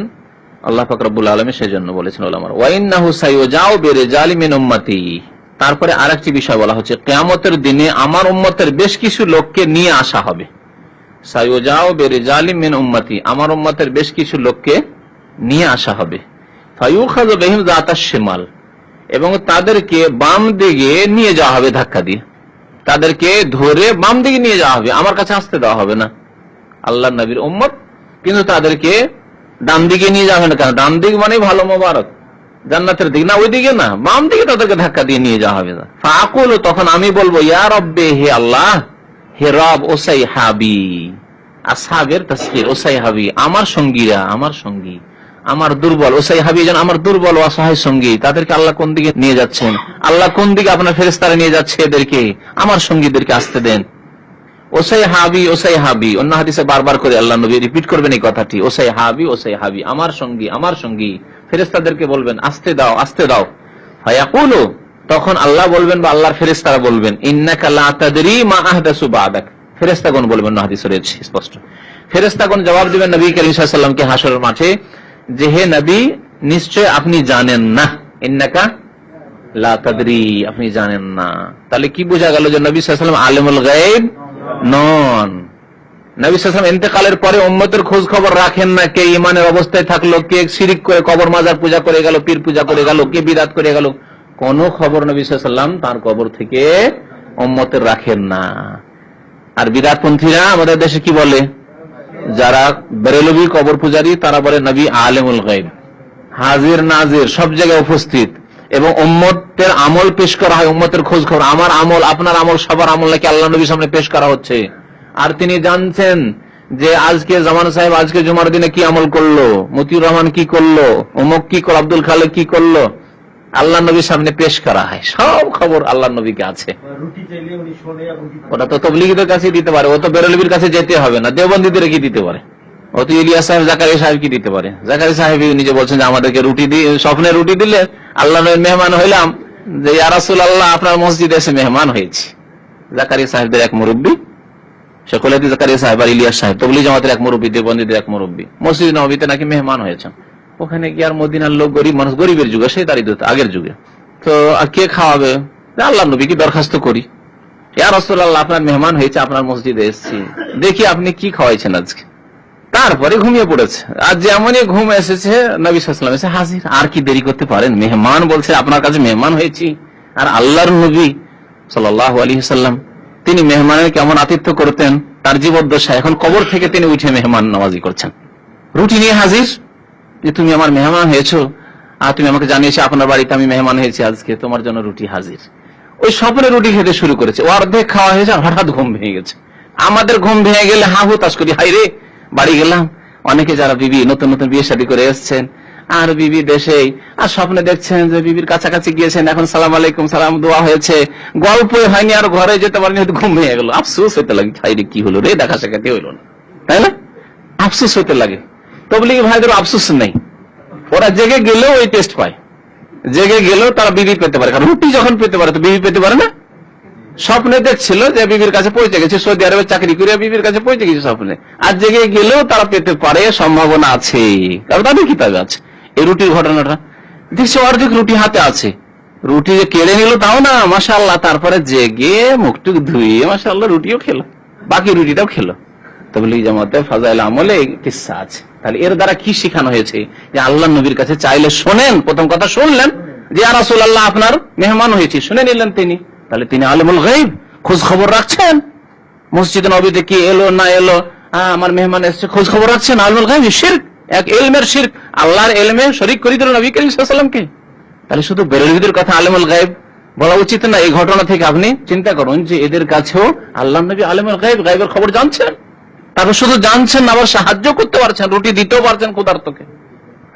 আল্লাহ পাক রব্বুল আলামিন, সেজন্য বলেছেন ওলামারা, ওয়া ইন্নাহু সাইয়ুজাউ বিরিজালি মিন উম্মতি। তারপরে আরেকটি বিষয় বলা হচ্ছে, কিয়ামতের দিনে আমার উম্মতের বেশ কিছু লোককে নিয়ে আসা হবে। সাইয়ুজাউ বিরিজালি মিন উম্মতি, আমার উম্মতের বেশ কিছু লোককে নিয়ে আসা হবে। ফায়ুখাযু বিহিম যাতাশ শিমাল, এবং তাদেরকে বাম দিকে নিয়ে যাওয়া হবে, ধাক্কা দিয়ে তাদেরকে ধরে বাম দিকে নিয়ে যাওয়া হবে, আমার কাছে আসতে দেওয়া হবে না। আল্লাহ নবীর উম্মত, কিন্তু তাদেরকে ডান দিকে নিয়ে যাওয়া হবে না। কেন? ডান দিক মানে ভালো মোবারক, জান্নাতের দিক না, ওই দিকে না, বাম দিকে তাদেরকে ধাক্কা দিয়ে নিয়ে যাওয়া হবে না। ফাকুল, তখন আমি বলবো, ইয়া রব্বে, হে আল্লাহ, হে রব, ওসাইহাবি, আসহাবের তাসগীর, ওসাইহাবি, আমার সঙ্গীরা, আমার সঙ্গী, আমার দুর্বল, ওসাইহাবি যেন আমার দুর্বল অসহায় সঙ্গী, তাদেরকে আল্লাহ কোন দিকে নিয়ে যাচ্ছেন, আল্লাহ কোন দিকে আপনার ফেরেশতারা নিয়ে যাচ্ছে, এদেরকে, আমার সঙ্গীদেরকে আসতে দেন। ওসাইহাবি, ওসাইহাবি, অন্য হাদিসে বারবার করে আল্লাহ নবী রিপিট করবেন এই কথাটি, ওসাইহাবি, ওসাইহাবি, আমার সঙ্গী, আমার সঙ্গী। ফেরেশতাদেরকে বলবেন আসতে দাও, আসতে দাও। ফায়াকুলু, তখন আল্লাহ বলবেন বা আল্লাহর ফেরেশতারা বলবেন ইন্নাকা লা তাদরি মা আহদাসু বাদাক। ফেরেশতাগণ বলবেন, না হাদিসে রয়েছে স্পষ্ট। ফেরেশতাগণ জবাব দিবেন নবী করিম সাল্লাল্লাহু আলাইহি ওয়াসাল্লামকে হাসরের মাঠে যে হে নবী, নিশ্চয় আপনি জানেন না। ইন্নাকা লা তাদরি, আপনি জানেন না। তাহলে কি বোঝা গেল যে নবী সাল্লাল্লাহু আলাইহি ওয়াসাল্লাম আলিমুল গায়ব নন। নবী সাল্লাল্লাহু আলাইহি ওয়াসাল্লাম ইন্তেকালের পরে উম্মতের খোঁজ খবর রাখেন না, কে ঈমানের অবস্থায় থাকলো, কে শিরক করে কবর মাজার পূজা করে গেল, পীর পূজা করে গেল, কে বিদআত করে গেল, কোন খবর নবী সাল্লাল্লাহু আলাইহি ওয়াসাল্লাম তার কবর থেকে উম্মতের রাখেন না। আর বিদআতপন্থীরা আমাদের দেশে কি বলে, যারা বেরেলভী কবর পূজারী, তারা বলে নবী আলিমুল গায়ব, হাজির নাজির সব জায়গায় উপস্থিত, এবং উম্মতের আমল পেশ করা হয়, উম্মতের খোঁজ খবর, আমার আমল আপনার আমল সবার আমল নাকি আল্লাহ নবীর সামনে পেশ করা হচ্ছে। আর তিনি জানছেন যে আজকে জামান সাহেব আজকে জুমার দিনে কি আমল করলো, মতিউর রহমান কি করলো, অমুক কি করলো, আব্দুল খালেক কি করলো, আল্লাহ নবীর সামনে পেশ করা হয়। সব খবর আল্লাহ নবীকে আছে। ওটা তো তবলিগীদের কাছে দিতে পারে, ও তো বেরেলভীর কাছে যেতে হবে না, দেওবন্দীদের কি দিতে পারে, ও তো ইলিয়াস সাহেব জাকারিয়া সাহেব কি দিতে পারে। জাকারিয়া সাহেব নিজে বলছেন যে আমাদেরকে রুটি দিয়ে স্বপ্নে রুটি দিলে আল্লাহ নবীর মেহমান হইলাম, যে ইয়া রাসূলুল্লাহ আপনার মসজিদে এসে মেহমান হয়েছি। জাকারিয়া সাহেবদের এক মুরব্বী শেখুল হাদিস জাকারিয়া সাহেব আর ইলিয়াস সাহেব তবলিগ জামাতের এক মুরব্বী, দেওবন্দীদের এক মুরব্বী, মসজিদ নববীতে নাকি মেহমান হয়েছেন। ওখানে কি আর মদিনার লোক, গরিব মানুষ, গরিবের যুগে, সেই দারিদ্রতা আগের যুগে, তো কে খাওয়াবে, আল্লাহ নবী কি দরখাস্ত করি, ইয়া রাসূলুল্লাহ আপনার মেহমান হয়েছে, আপনার মসজিদে এসেছি, দেখি আপনি কি খাওয়াইছেন আজকে। তারপরে ঘুমিয়ে পড়েছে। আর যেমনই ঘুম এসেছে নবী সাল্লাল্লাহু আলাইহি ওয়াসাল্লাম এসে হাজির। আর কি দেরি করতে পারেন, মেহমান বলছে আপনার কাছে মেহমান হয়েছি। আর আল্লাহর নবী সাল্লাল্লাহু আলাইহি ওয়াসাল্লাম তিনি মেহমানের কেমন আতিথ্য করতেন তার জীবদ্দশায়, এখন কবর থেকে তিনি উঠে মেহমান নওয়াজি করছেন, রুটি নিয়ে হাজির, যে তুমি আমার মেহমান হয়েছো, আর তুমি আমাকে জানিয়েছো আপনার বাড়িতে আমি মেহমান হয়েছি, আজকে তোমার জন্য রুটি হাজির। ওই স্বপ্নে রুটি খেতে শুরু করেছে, ও অর্ধেক খাওয়া হয়েছে, হঠাৎ ঘুম ভেঙে গেছে। আমাদের ঘুম ভেঙে গেলে হা হুতাশ করি, হাই রে বাড়ি গেলাম। অনেকে যারা বিবি নতুন নতুন বিয়ে শাদী করে এসছেন, আর বিবি দেশেই, আর স্বপ্নে দেখছেন যে বিবির কাছাকাছি গিয়েছেন, এখন সালাম আলাইকুম সালাম দোয়া হয়েছে, গল্প হয়নি, আর ঘরে যেতে পারেনি, হয়তো ঘুম ভেঙে গেল। আফসোস হতে লাগে, হাই রে কি হলো রে, দেখা সাক্ষাৎ হইল না, তাই না, আফসোস হতে লাগে। তবলিগী ভাইদের আফসোস নেই, ওরা জেগে গেলেও ওই টেস্ট পায়, জেগে গেলেও তারা বিবি পেতে পারে, কারণ রুটি যখন পেতে পারে তো বিবি পেতে পারে না। স্বপ্নে দেখছিল যে বিবির কাছে পৌঁছে গেছে, সৌদি আরবে চাকরি করে বিবির কাছে পৌঁছে গেছে স্বপ্নে, আর জেগে গেলেও তারা পেতে পারে, সম্ভাবনা আছে, কারণ তাদের কিতাবে আছে এই রুটির ঘটনাটা। দেখছি অর্ধেক রুটি হাতে আছে, রুটি যে কেড়ে নিল তাও না, মাশাআল্লাহ, তারপরে জেগে মুখটুক ধুয়ে মাশাআল্লাহ রুটিও খেলো, বাকি রুটিটাও খেলো। তাবলীগ জামাতে ফাজাইল আমলে এই কিসসা আছে। তাহলে এর দ্বারা কি শেখানো হয়েছে, যে আল্লাহ নবীর কাছে চাইলে শোনেন, প্রথম কথা শুনলেন যে ইয়া রাসূলুল্লাহ আপনার মেহমান হয়েছি, শুনে নিলেন তিনি, তাহলে তিনি আলিমুল গায়ব, খোঁজ খবর রাখছেন, মসজিদ নববীতে কি এলো না এলো, আমার মেহমান এসেছে, খোঁজ খবর রাখছেন, আলিমুল গায়ব। শিরক, এক ইলমের শিরক, আল্লাহর ইলমে শরীক করে দিল নবী করিম সাল্লাল্লাহু আলাইহি ওয়াসাল্লামকে। তাহলে শুধু বেরেলভীদের কথা আলিমুল গায়ব বলা উচিত না। এই ঘটনা থেকে আপনি চিন্তা করুন যে এদের কাছেও আল্লাহ নবী আলিমুল গায়ব, গায়বের খবর জানছেন, তারপর শুধু জানছেন না, আবার সাহায্য করতে পারছেন, রুটি দিতেও পারছেন ক্ষুধার্তকে।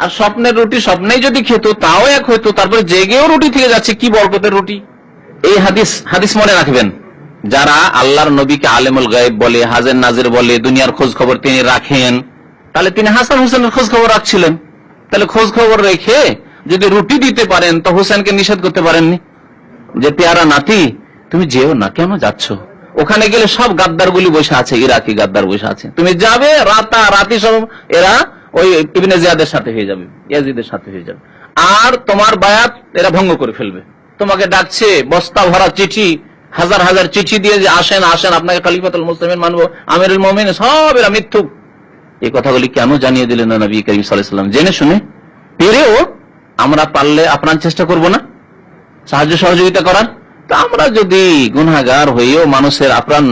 আর স্বপ্নের রুটি স্বপ্নেই যদি খেত তাও এক হইতো, তারপরে জেগেও রুটি থেকে যাচ্ছে, কি বরকতের রুটি। এই হাদিস মনে রাখবেন, যারা আল্লাহর নবীকে আলেমুল গায়েব বলে, হাজের নাজির বলে, দুনিয়ার খোঁজ খবর তিনি রাখেন, তাহলে তিনি হাসান হোসেনের খোঁজ খবর রাখছিলেন। তাহলে খোঁজ খবর রেখে যদি রুটি দিতে পারেন তো হোসেনকে নিষেধ করতে পারেননি যে পেয়ারা নাতি তুমি যেও না, কেন যাচ্ছ, ওখানে গেলে সব গাদ্দার গুলি বসে আছে, ইরাকি গাদ্দার বসে আছে, তুমি যাবে রাতারাতি সব এরা ওই ইবনে জিয়াদের সাথে হয়ে যাবে, ইয়াজিদের সাথে হয়ে যাবে, আর তোমার বায়াত এরা ভঙ্গ করে ফেলবে। তোমাকে ডাকছে, বস্তা ভরা চিঠি, হাজার হাজার চিঠি দিয়ে যে আসেন আসেন আপনাকে খলিফাতুল মুসলিমিন মানবো, আমিরুল মুমিনিন, সব এরা মিথ্যুক। এই কথাগুলি কেন জানিয়ে দিলেন না নবী করিম সাল্লাল্লাহু আলাইহি ওয়াসাল্লাম? জেনে শুনে পেরেও আমরা পারলে আপনার চেষ্টা করব না সাহায্য সহযোগিতা করার? তা আমরা যদি গুনাহগার হয়েও মানুষের আপ্রাণ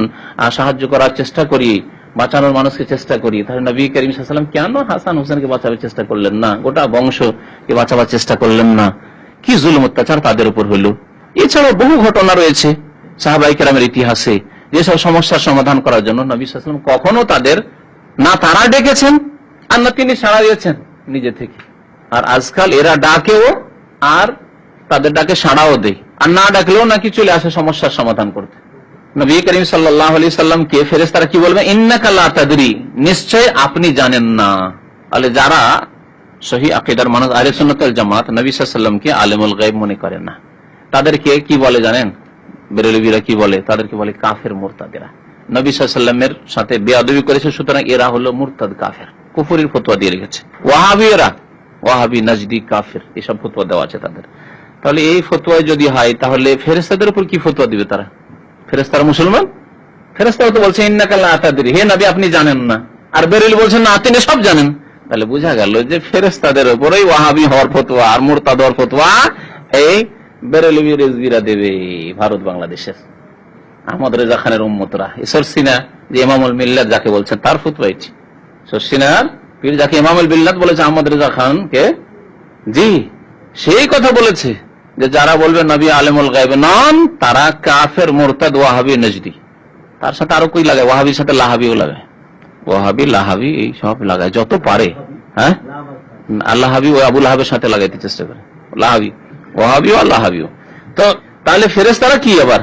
সাহায্য করার চেষ্টা করি, বাঁচানোর মানুষকে চেষ্টা করি, তাহলে নবী করিম সাল্লাল্লাহু আলাইহি ওয়াসাল্লাম কেন হাসান হোসেনকে বাঁচাবার চেষ্টা করলেন না, গোটা বংশকে বাঁচাবার চেষ্টা করলেন না? কি জুলুম অত্যাচার তাদের উপর হইল। এছাড়াও বহু ঘটনা রয়েছে সাহাবায়ে কেরামের ইতিহাসে, যেসব সমস্যার সমাধান করার জন্য নবী সাল্লাল্লাহু আলাইহি ওয়াসাল্লাম কখনো তাদের না তারা ডেকেছেন আর না তিনি সাড়া দিয়েছেন নিজে থেকে। আর আজকাল এরা ডাকেও আর তাদের ডাকে সাড়াও দেয়, আর না ডাকলেও নাকি চলে আসে সমস্যার সমাধান করতে। নবী করিম সাল্লাল্লাহু আলাইহি সাল্লামকে ফেরেশতারা কি বলবে? ইন্নাকা লা তাদরি, নিশ্চয় আপনি জানেন না। তাহলে যারা সহিহ আকীদার মানুষ আহলে সুন্নাত ওয়াল জামাত নবী সাল্লাল্লাহু আলাইহি সাল্লামকে আলিমুল গায়ব মনে করে না, তাদেরকে কি বলে জানেন? বেরেলভিরা কি বলে? তাদেরকে বলে কাফের মুরতাদেরা। নবী সাল্লাল্লাহু আলাইহি ওয়াসাল্লামের সাথে বেয়াদবি করেছে, সুতরাং এরা হলো মুরতাদ কাফের, কুফরির ফতোয়া দিয়ে রেখেছে। ওয়াহাবিরা, ওয়াহাবি নাজদি কাফের, এসব ফতোয়া দেওয়া আছে তাদের। তাহলে এই ফতোয়া যদি হয়, তাহলে ফেরেশতাদের উপর কি ফতোয়া দিবে তারা? ফেরেশতারা মুসলমান? ফেরেশতারা তো বলছে ইন্নাকা লা তাদরি, হে নবী আপনি জানেন না। আর বেরেলভি বলছেন না, তিনি সব জানেন। তাহলে বোঝা গেল যে ফেরেশতাদের উপরেই ওয়াহাবি হওয়ার ফতোয়া আর মুরতাদ হওয়ার ফতোয়া এই বেরেলভি রেজভিরা দেবে। ভারত বাংলাদেশের আহমদ রেজা খানের উম্মতরা, সরসিনা যে ইমামুল মিল্লাত যাকে বলছেন তার ফতোয়া এটি। সরসিনার পীর যাকে ইমামুল মিল্লাত বলেছে আহমদ রেজা খান কে, জি সেই কথা বলেছে যে যারা বলবে নবী আলেমুল গায়ব নন তারা কাফের, মুরতাদ, ওয়াহাবি, নজদি। তার সাথে আরো কই লাগায়, ওয়াহাবির সাথে লাহাবিও লাগায়, ওয়াহাবি লাহাবি এই সব লাগায় যত পারে। হ্যাঁ, আল্লাহাবি ও আবুল লাহাবের সাথে লাগাইতে চেষ্টা করে, লাহাবি ওয়াহাবিও আল্লাহাবিও। তো তাহলে ফেরেশতারা কি আবার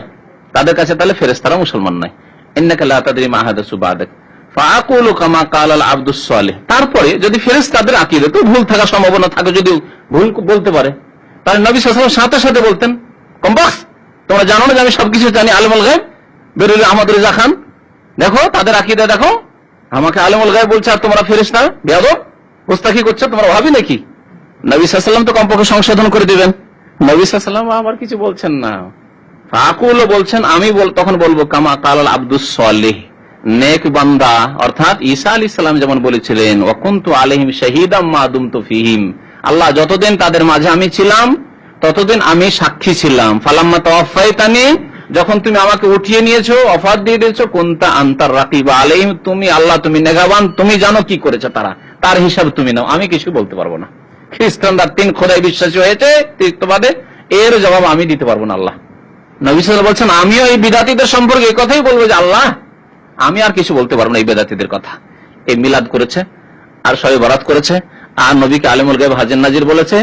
তাদের কাছে? তাহলে ফেরেশতারা মুসলমান নয়। ইন্নাকা লা তাদরি মা হাদাসু বাদাক ফাআকুলু কামা ক্বালাল আবদুস সালিহ। তারপরে যদি ফেরেশতাদের আকীদাতে ভুল থাকার সম্ভাবনা থাকে, যদি ভুল বলতে পারে, তাহলে নবী সাল্লাল্লাহু আলাইহি ওয়াসাল্লাম সাথে সাথে বলতেন কমবক্স তোমরা জানো না যে আমি সবকিছু জানি, আলেমুল গায়ব। বেরেলভি আহমদ রেজা খান দেখো তাদের আকীদা দেখো, আমাকে আলেমুল গায়ব বলছে আর তোমরা ফেরেশতা, বেয়াদব মুস্তাকি করছো, তোমরা ভাবি নাকি? নবী সাল্লাল্লাহু আলাইহি ওয়াসাল্লাম তো কমপক্ষে সংশোধন করে দিবেন। নবী সাল্লাল্লাহু আলাইহি ওয়াসাল্লাম আবার কিছু বলছেন না, ফাকুল বলছেন আমি তখন বলবো কামা কালাল আব্দুস সালিহ, নেক বান্দা অর্থাৎ ঈসা আলাইহিস সালাম যেমন বলেছিলেন ওয়া কুনতু আলাইহিম শাহীদাম মা দুমতু ফীহিম, আল্লাহ যতদিন তাদের মাঝে আমি ছিলাম ততদিন আমি সাক্ষী ছিলাম। ফালাম্মা তাওয়াফাইতানি, যখন তুমি আমাকে উঠিয়ে নিয়েছো, ওফাত দিয়ে দিয়েছো, কুনতা আনতার রাকিবা আলাইহিম, তুমি আল্লাহ তুমি নেগাবান, তুমি জানো কি করেছে তারা, তার হিসাব তুমি নাও, আমি কিছু বলতে পারবো না। খ্রিস্টানরা 3 খোদায় বিশ্বাসী হয়েছে তৃতীয়বাদে, এর জবাব আমি দিতে পারবো না। আল্লাহ নবী সাল্লাল্লাহু আলাইহি ওয়াসাল্লাম বলছেন আমিও এই বিদাতীদের সম্পর্কে এই কথাই বলবো যে আল্লাহ আমি আর কিছু বলতে পারবো না এই বেদাতীদের কথা। এই মিলাদ করেছে আর শবে বরাত করেছে আর নবীকে আলেমুল গায়ব হাজির নাজির বলেছে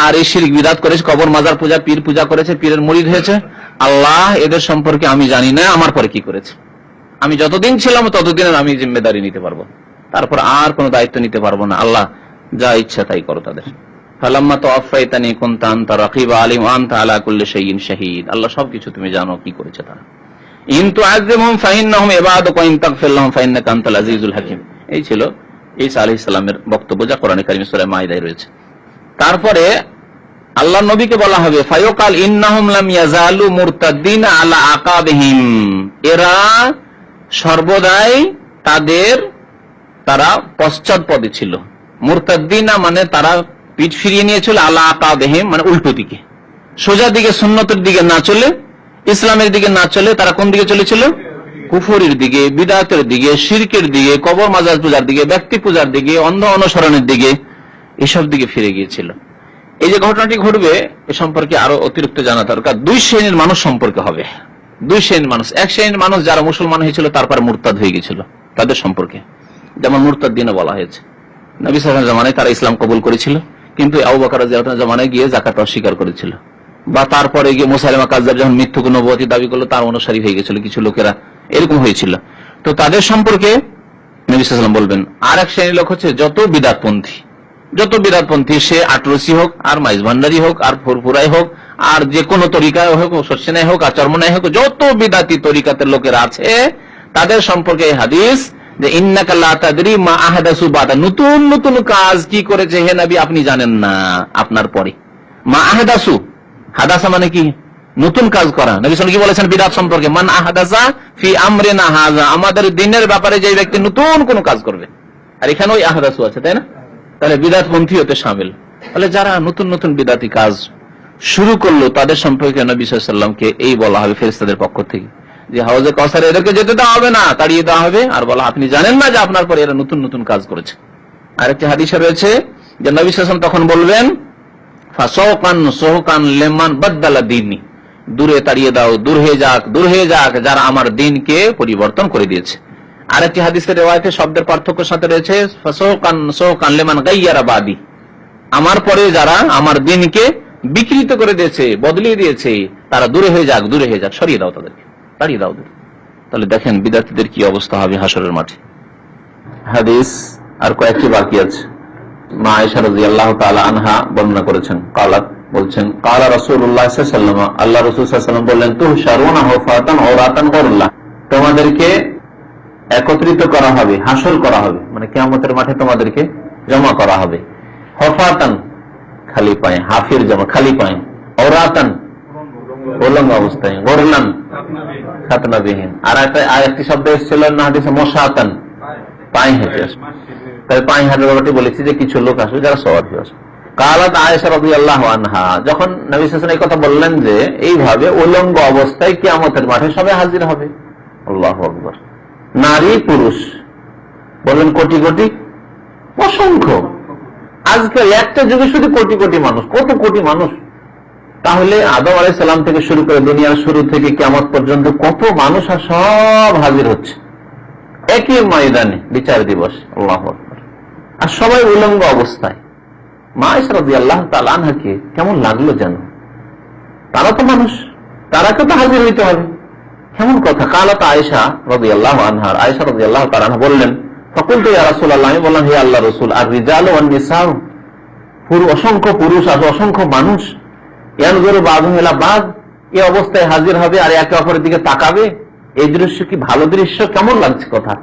আর এই শিরক বিদাত করেছে, কবর মাজার পূজা, পীর পূজা করেছে, পীরের মুরিদ হয়েছে। আল্লাহ এদের সম্পর্কে আমি জানি না, আমার পরে কি করেছে। আমি যতদিন ছিলাম ততদিনের আমি জিম্মেদারি নিতে পারবো, তারপর আর কোনো দায়িত্ব নিতে পারবো না। আল্লাহ যা ইচ্ছা তাই করো তাদের। ফালাম্মা তাওয়াফাইতানি কুনতা আনতা রাকিবা আলাইহিম ওয়া আনতা আলা কুল্লি শাইইন শাহীদ, আল্লাহ সবকিছু তুমি জানো কি করেছে তারা। ইন তুআযযিবহুম ফাইন্নাহুম ইবাদুক ওয়া ইন তাগফির লাহুম ফাইন্নাকা আনতাল আজিজুল হাকীম। এই ছিল ঈসা আলাইহিস সালামের বক্তব্য, যা কোরআনে কারীম সূরা মাইদায় রয়েছে। তারপরে আল্লাহ নবীকে বলা হবে ফায়ুকাল ইন্নাহুম লাম ইয়াজালু মুরতাদ্দিনা আলা আকাবিহিম, এরা সর্বদাই তারা পশ্চাৎপদে ছিল। মুরতাদ্দিনা মানে তারা পিঠ ফিরিয়ে নিয়েছিল, আলা আকাবিহিম মানে উল্টো দিকে, সোজা দিকে সুন্নতের দিকে না চলে, ইসলামের দিকে না চলে, তারা কোন দিকে চলেছিল? কুফরির দিকে, বিদআতের দিকে, শিরকের দিকে, কবর মাজার পূজার দিকে, ব্যক্তি পূজার দিকে, অন্ধ অনুসরণের দিকে, এসব দিকে ফিরে গিয়েছিল। এই যে ঘটনাটি ঘটবে এ সম্পর্কে আরো অতিরিক্ত জানা দরকার। 2 শ্রেণীর মানুষ সম্পর্কে হবে, 2 শ্রেণীর মানুষ। এক শ্রেণীর মানুষ যারা মুসলমান হয়েছিল তারপর মুরতাদ হয়ে গেছিল, তাদের সম্পর্কে যেমন মুরতাদ্দিন বলা হয়েছে। নবী সাল্লাল্লাহু আলাইহি জামানায় তারা ইসলাম কবুল করেছিল, কিন্তু আবু বকর রাদিয়াল্লাহু আনহু জামানায় গিয়ে যাকাত অস্বীকার করেছিল, বা তারপরে গিয়ে মুসাইলামা কাযযাব যখন মিথ্যুক নবুয়তি দাবি করলো তার অনুসারী হয়ে গেছিল কিছু লোকেরা, এরকম হয়েছিল। তো তাদের সম্পর্কে নবী সাল্লাল্লাহু আলাইহি ওয়াসাল্লাম বলবেন। আর এক শ্রেণীর লোক হচ্ছে যত বিদআতপন্থী, সে আটরসি হোক আর মাইজ ভান্ডারি হোক আর ফুরফুরাই হোক আর যে কোনো তরিকায় হোক, সরসিনাই হোক আর চরমনাই হোক, যত বিদআতি তরিকাতের লোকেরা আছে তাদের সম্পর্কে এই হাদিস যে ইন্নাকা লা তাদরি মা আহদাসু বাদা, নতুন নতুন কাজ কি করেছে হে নবী আপনি জানেন না আপনার পরে। মা আহদাসু, হাদাসা মানে কি? নতুন কাজ করা। নবী সাল্লাল্লাহু আলাইহি ওয়াসাল্লাম কি বলেছেন বিদআত সম্পর্কে? মান আহদাসা ফি আমরিনা হাযা, আমাদের দ্বীনের ব্যাপারে যে ব্যক্তি নতুন কোন কাজ করবে। আর এখানে ওই আহদাসু আছে, তাই না? তাহলে বিদআতপন্থী হতে শামিল। তাহলে যারা নতুন নতুন বিদআতি কাজ শুরু করলো তাদের সম্পর্কে নবী সাল্লাল্লাহু আলাইহি ওয়াসাল্লামকে এই বলা হবে ফেরেশতাদের পক্ষ থেকে যে হাউজে কাউসারে এদেরকে যেতে দেওয়া হবে না, তাড়িয়ে দেওয়া হবে, আর বলা আপনি জানেন না যে আপনার পরে এরা নতুন নতুন কাজ করেছে। আরেকটি হাদিসে রয়েছে যে নবী সাল্লাল্লাহু আলাইহি ওয়াসাল্লাম তখন বলবেন ফাসাওকান সুহকান লিমান বাদদালা দীনি, দূরে তাড়িয়ে দাও, দূর হয়ে যাক যারা আমার দ্বীনকে পরিবর্তন করে দিয়েছে। আরেকটি হাদিসের রিওয়ায়াতে শব্দের পার্থক্যের সাথে রয়েছে ফাসাওকান লিমান গায়্যারা বাদি, আমার পরে যারা আমার দ্বীনকে বিকৃত করে দিয়েছে, বদলিয়ে দিয়েছে, তারা দূরে হয়ে যাক, সরিয়ে দাও, তাদেরকে তাড়িয়ে দাও। তাহলে দেখেন বিদআতীদের কি অবস্থা হবে হাসরের মাঠে। হাদিস আর কয়েকটি বাকি আছে। মা আয়েশা রাদিয়াল্লাহু তাআলা আনহা বর্ণনা করেছেন, قالت বলছেন কালা রাসূলুল্লাহ সাল্লাল্লাহু আলাইহি ওয়াসাল্লাম, আল্লাহ রাসূল সাল্লাল্লাহু আলাইহি ওয়াসাল্লাম বললেন, তুহশারুনা হুফাতান উরাতান গুরলা, তোমাদেরকে একত্রিত করা হবে, হাসর করা হবে, মানে কিয়ামতের মাঠে তোমাদেরকে জমা করা হবে। হুফাতান খালি পায়ে, হাফির জমা খালি পায়ে, উরাতান উলঙ্গ অবস্থায়, গুরলান খাতনাবিহীন। আর একটি শব্দ এসেছিল না হাদিসে, মুশাতান পায়ে হেঁটে আসবে। তাই পায়ে হাঁটার ব্যাপারটি বলেছি যে কিছু লোক আসবে যারা সওয়ার হয়ে আসবে। কালাত আয়েশা রাদিয়াল্লাহু আনহা, যখন নবী সাল্লাল্লাহু আলাইহি ওয়াসাল্লাম এই কথা বললেন যে এইভাবে উলঙ্গ অবস্থায় কিয়ামতের মাঠে সবাই হাজির হবে, আল্লাহু আকবার, নারী পুরুষ, বললেন কোটি কোটি, অসংখ্য। আজকে একটা যুগে শুধু কোটি কোটি মানুষ, কত কোটি মানুষ। তাহলে আদম আলাইহিস সালাম থেকে শুরু করে দুনিয়ার শুরু থেকে কিয়ামত পর্যন্ত কত মানুষ আর সব হাজির হচ্ছে একই ময়দানে, বিচার দিবস, আল্লাহু আকবার। আর সবাই উলঙ্গ অবস্থায়। মা আয়েশা রাদিয়াল্লাহু তাআলা আনহাকে কেমন লাগলো যেন, তারা তো মানুষ, তারাকে তো হাজির হইতে হবে, কেমন কথা। কালাত আয়েশা রাদিয়াল্লাহু আনহা, আয়েশা রাদিয়াল্লাহু তাআলা আনহা বললেন, ফাকুলতু ইয়া রাসূলুল্লাহ, আমি বললাম হে আল্লাহর রাসূল, আর রিজালু ওয়ান নিসাউ, অসংখ্য পুরুষ আর অসংখ্য মানুষ, ইয়ানজুরু বাযুহুম ইলা বায, এই অবস্থায় হাজির হবে আর একে অপরের দিকে তাকাবে, এই দৃশ্য কি ভালো দৃশ্য, কেমন লাগছে কথা।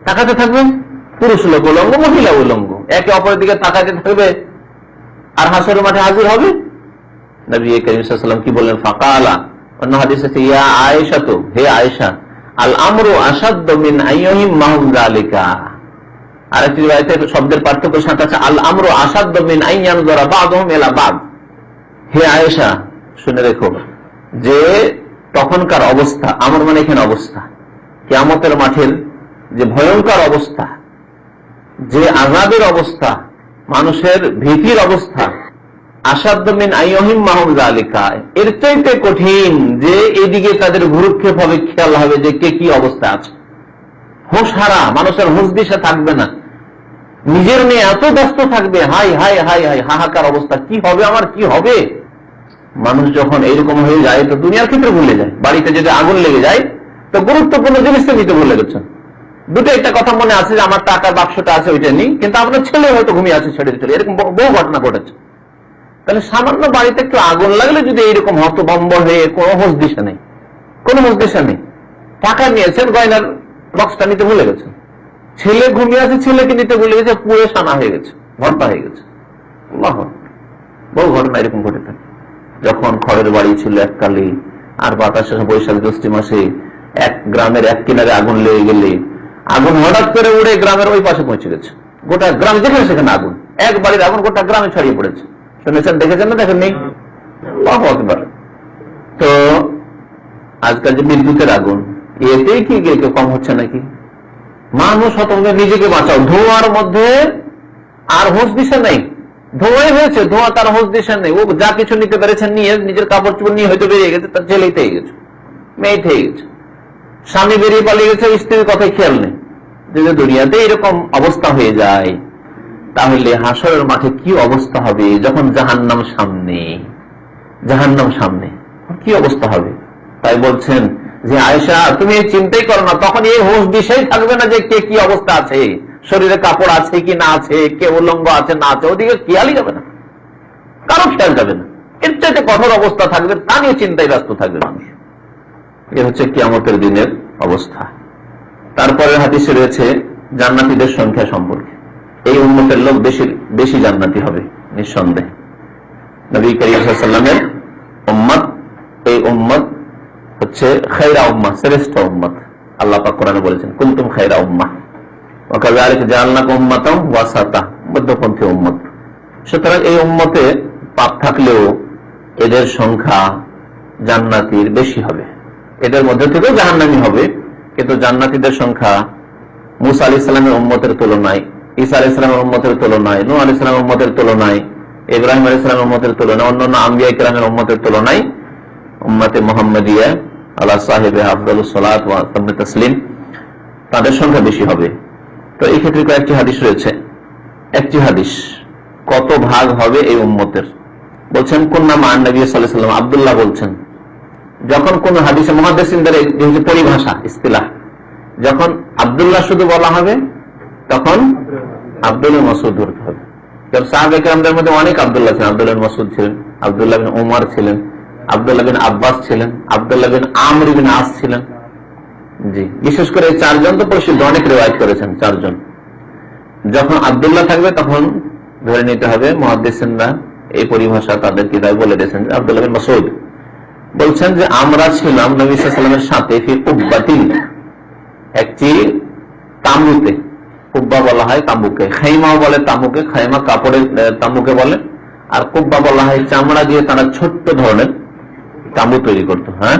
তাকাতে থাকবে, পুরুষ লোক উলঙ্গ, মহিলা উলঙ্গ, একে অপরের দিকে তাকাতে থাকবে আর হাসরের মাঠে হাজির হবে। নবী করিম সাল্লাল্লাহু আলাইহি ওয়াসাল্লাম কি বললেন, ফাকালা, অন্য হাদিসে আছে, ইয়া আয়েশা, তো হে আয়েশা, আল আমরু আশাদ্দু মিন আইয়িহিম মাহুম যালিকা। আরেকটি riwayate শব্দের পার্থক্য সাথে আছে, আল আমরু আশাদ্দু মিন আইয়ানজুরা বাযুহুম ইলা বায। হে আয়েশা, শুনে রেখো যে তখনকার অবস্থা, আমর মানে এখানে অবস্থা, কিয়ামতের মাঠের যে ভয়ঙ্কর অবস্থা, যে আযাবের অবস্থা, মানুষের ভীতির অবস্থা, আসাদ্দ মিন আইয়িহিম মাহুম যালিকা, এর চাইতে কঠিন যে এইদিকে তাদের ভ্রুক্ষেপ হবে, খেয়াল হবে যে কে কি অবস্থা আছে। হুঁশ হারা, মানুষের হুঁশ দিশা থাকবে না, নিজের নিয়ে এত ব্যস্ত থাকবে, হাই হাই হাই হাই, হাহাকার অবস্থা, কি হবে আমার, কি হবে। মানুষ যখন এইরকম হয়ে যায় তো দুনিয়ার ক্ষেত্রে ভুলে যায়। বাড়িতে যদি আগুন লেগে যায় তো গুরুত্বপূর্ণ জিনিসটা নিতে ভুলে গেছেন। দুটো একটা কথা মনে আছে যে আমার টাকার বাক্সটা আছে, ওইটা নেই, কিন্তু আপনার ছেলে হয়তো ঘুমিয়ে আছে, ছেড়ে চলে, এরকম বহু ঘটনা ঘটেছে। তাহলে সামান্য বাড়িতে একটু আগুন লাগলে যদি এইরকম হতভম্ব হয়ে কোনো হোশ দিশা নেই, কোনো হোশ দিশা নেই, টাকা নিয়েছেন, গয়নার বক্সটা নিতে ভুলে গেছেন, ছেলে ঘুমিয়ে আছে, ছেলেকে নিতে ভুলে গেছে, পুরো সানা হয়ে গেছে, ভর্তা হয়ে গেছে। বহু ঘটনা এরকম ঘটে থাকে। যখন খড়ের বাড়ি ছিল এককালে, আর বাতাসে বৈশাখ জ্যৈষ্ঠ মাসে এক গ্রামের এক কিনারে আগুন লেগে গেলে আগুন হঠাৎ করে উড়ে গ্রামের ওই পাশে পৌঁছে গেছে, গোটা গ্রাম যেখানে সেখানে আগুন, এক বাড়ির আগুন গোটা গ্রামে ছড়িয়ে পড়েছে। শুনেছেন, দেখেছেন না দেখেন নেই? তো আজকাল যে বিদ্যুতের আগুন, এতেই কি কেউ কম হচ্ছে নাকি? মানুষ হতভাবে নিজেকে বাঁচাও, ধোঁয়ার মধ্যে আর হোশ দিশা নেই, ধোঁয়াই হয়েছে, ধোঁয়া তার হোশ দিশা নেই। ও যা কিছু নিতে পেরেছেন নিয়ে, নিজের কাপড় চোপড় নিয়ে হয়তো বেরিয়ে গেছে, তার ছেলেই থেকে গেছে, মেয়ে থেকে গেছে, স্বামী বেরিয়ে পালিয়ে গেছে, স্ত্রীর কথাই খেয়াল নেই। যদি দুনিয়াতে এরকম অবস্থা হয়ে যায়, তাহলে হাসরের মাঠে কি অবস্থা হবে যখন জাহান্নাম সামনে, জাহান্নাম সামনে কি অবস্থা হবে। তাই বলছেন যে আয়েশা, তুমি এই চিন্তাই করো না, তখন এই হোশ দিশাই থাকবে না যে কে কি অবস্থা আছে, শরীরে কাপড় আছে কি না আছে, কে উলঙ্গ আছে না আছে, ওদিকে খেয়ালই যাবে না, কারো খেয়াল যাবে না। এর চাইতে কঠোর অবস্থা থাকবে, তা নিয়ে চিন্তায় ব্যস্ত থাকবে মানুষ। এ হচ্ছে কিয়ামতের দিনের অবস্থা। তারপরে হাদিসে রয়েছে জান্নাতীদের সংখ্যা সম্পর্কে। এই উম্মতের লোক বেশি বেশি জান্নাতি হবে নিঃসন্দেহে। নবী করিম সাল্লাল্লাহু আলাইহি ওয়াসাল্লামের উম্মত, এই উম্মত হচ্ছে খায়রা উম্মাহ, শ্রেষ্ঠ উম্মত। আল্লাহ পাক কোরআনে বলেছেন, কুনতুম খায়রা উম্মাহ ওয়া কাযালিকা জাআলনাকুম উম্মাতান ওয়াসাতা, মধ্যপন্থী উম্মত। সুতরাং এই উম্মতে পাপ থাকলেও এদের সংখ্যা জান্নাতীর বেশি হবে, এদের মধ্যে থেকেও জাহান্নামী হবে, কিন্তু জান্নাতীদের সংখ্যা মুসা আলাইহিস সালামের উম্মতের তুলনায়, ঈসা আলাইহিস সালামের উম্মতের তুলনায়, নূহ আলাইহিস সালামের উম্মতের তুলনায়, ইব্রাহিম আলাইহিস সালামের উম্মতের তুলনায়, অন্যান্য আম্বিয়া কিরামের উম্মতের তুলনায় উম্মতে মুহাম্মাদিয়া আলা সাহিবে আফদালুস সালাত ওয়া তাসলিম তাসলিম, তাদের সংখ্যা বেশি হবে। তো এই ক্ষেত্রে কয়েকটি হাদিস রয়েছে। একটি হাদিস কত ভাগ হবে এই উম্মতের, বলছেন কুন্না মা নবী সাল্লাল্লাহু আলাইহি ওয়াসাল্লাম, আব্দুল্লাহ বলছেন, যখন কোন হাদিসে মুহাদ্দিসিনদের যে পরিভাষা ইসতিলাহ, যখন আব্দুল্লাহ শুধু বলা হবে তখন আব্দুল্লাহ মাসউদ ধরতে হবে। কারণ সাহাবায়ে কেরামদের মধ্যে অনেক আব্দুল্লাহ ছিলেন, আব্দুল্লাহ মাসউদ ছিলেন, আব্দুল্লাহ বিন উমর ছিলেন, আব্দুল্লাহ বিন আব্বাস ছিলেন, আব্দুল্লাহ বিন আমর বিন আস ছিলেন। জি, বিশেষ করে এই চারজন তো প্রসিদ্ধ, অনেক রিওয়ায়াত করেছেন চারজন। যখন আব্দুল্লাহ থাকবে তখন ধরে নিতে হবে মুহাদ্দিসিনরা এই পরিভাষা তাদের কিতাবে বলে দিয়েছেন। আব্দুল্লাহ বিন মাসউদ বলছেন যে আমরা ছিলাম নবী সাল্লাল্লাহু আলাইহি ওয়াসাল্লামের সাথে ফি কুব্বাতিন, একটি তাঁবুতে। কুব্বা বলা হয় তাঁবুকে, খাইমাও বলে তাঁবুকে, খাইমা কাপড়ের তাঁবুকে বলে, আর কুব্বা বলা হয় চামড়া দিয়ে তারা ছোট্ট ধরনের তাঁবু তৈরি করতো। হ্যাঁ,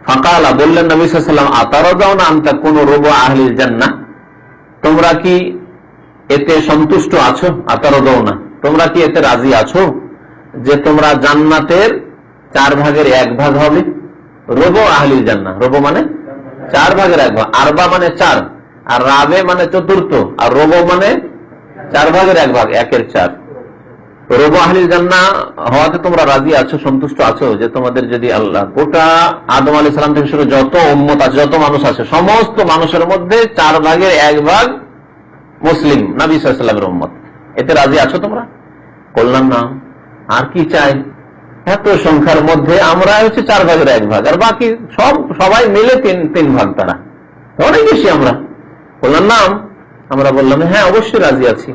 ফাকালা বললেন নবী সাল্লাল্লাহু আলাইহি ওয়াসাল্লাম আতারাদাউনা আন তাকুনু রুবু আহলিল জান্নাহ, তোমরা কি এতে সন্তুষ্ট আছো? আতারাদাউনা, তোমরা কি এতে রাজি আছো যে তোমরা জান্নাতের 4 ভাগের 1 ভাগ হবে? রুবু আহলিল জান্নাহ, রুবু মানে 4 ভাগের 1 ভাগ, আরবা মানে 4, আর রাবে মানে চতুর্থ, আর রুবু মানে 4 ভাগের 1 ভাগ, 1 এর 4। রুবু আহলিল জান্নাহ হওয়াতে তোমরা রাজি আছো, সন্তুষ্ট আছো যে তোমাদের যদি আল্লাহ গোটা আদম আলাইহিস সালাম থেকে শুরু যত উম্মত আছে, যত মানুষ আছে, সমস্ত মানুষের মধ্যে 4 ভাগের 1 ভাগ মুসলিম নবী সাল্লাল্লাহু আলাইহি ওয়াসাল্লামের উম্মত, এতে রাজি আছো তোমরা? বললাম না, আর কি চাই? এত সংখ্যার মধ্যে আমরা হচ্ছে 4 ভাগের 1 ভাগ, আর বাকি সবাই মিলে 3 ভাগ, তারা অনেক বেশি আমরা। বললাম না, আমরা বললাম হ্যাঁ অবশ্যই রাজি আছি।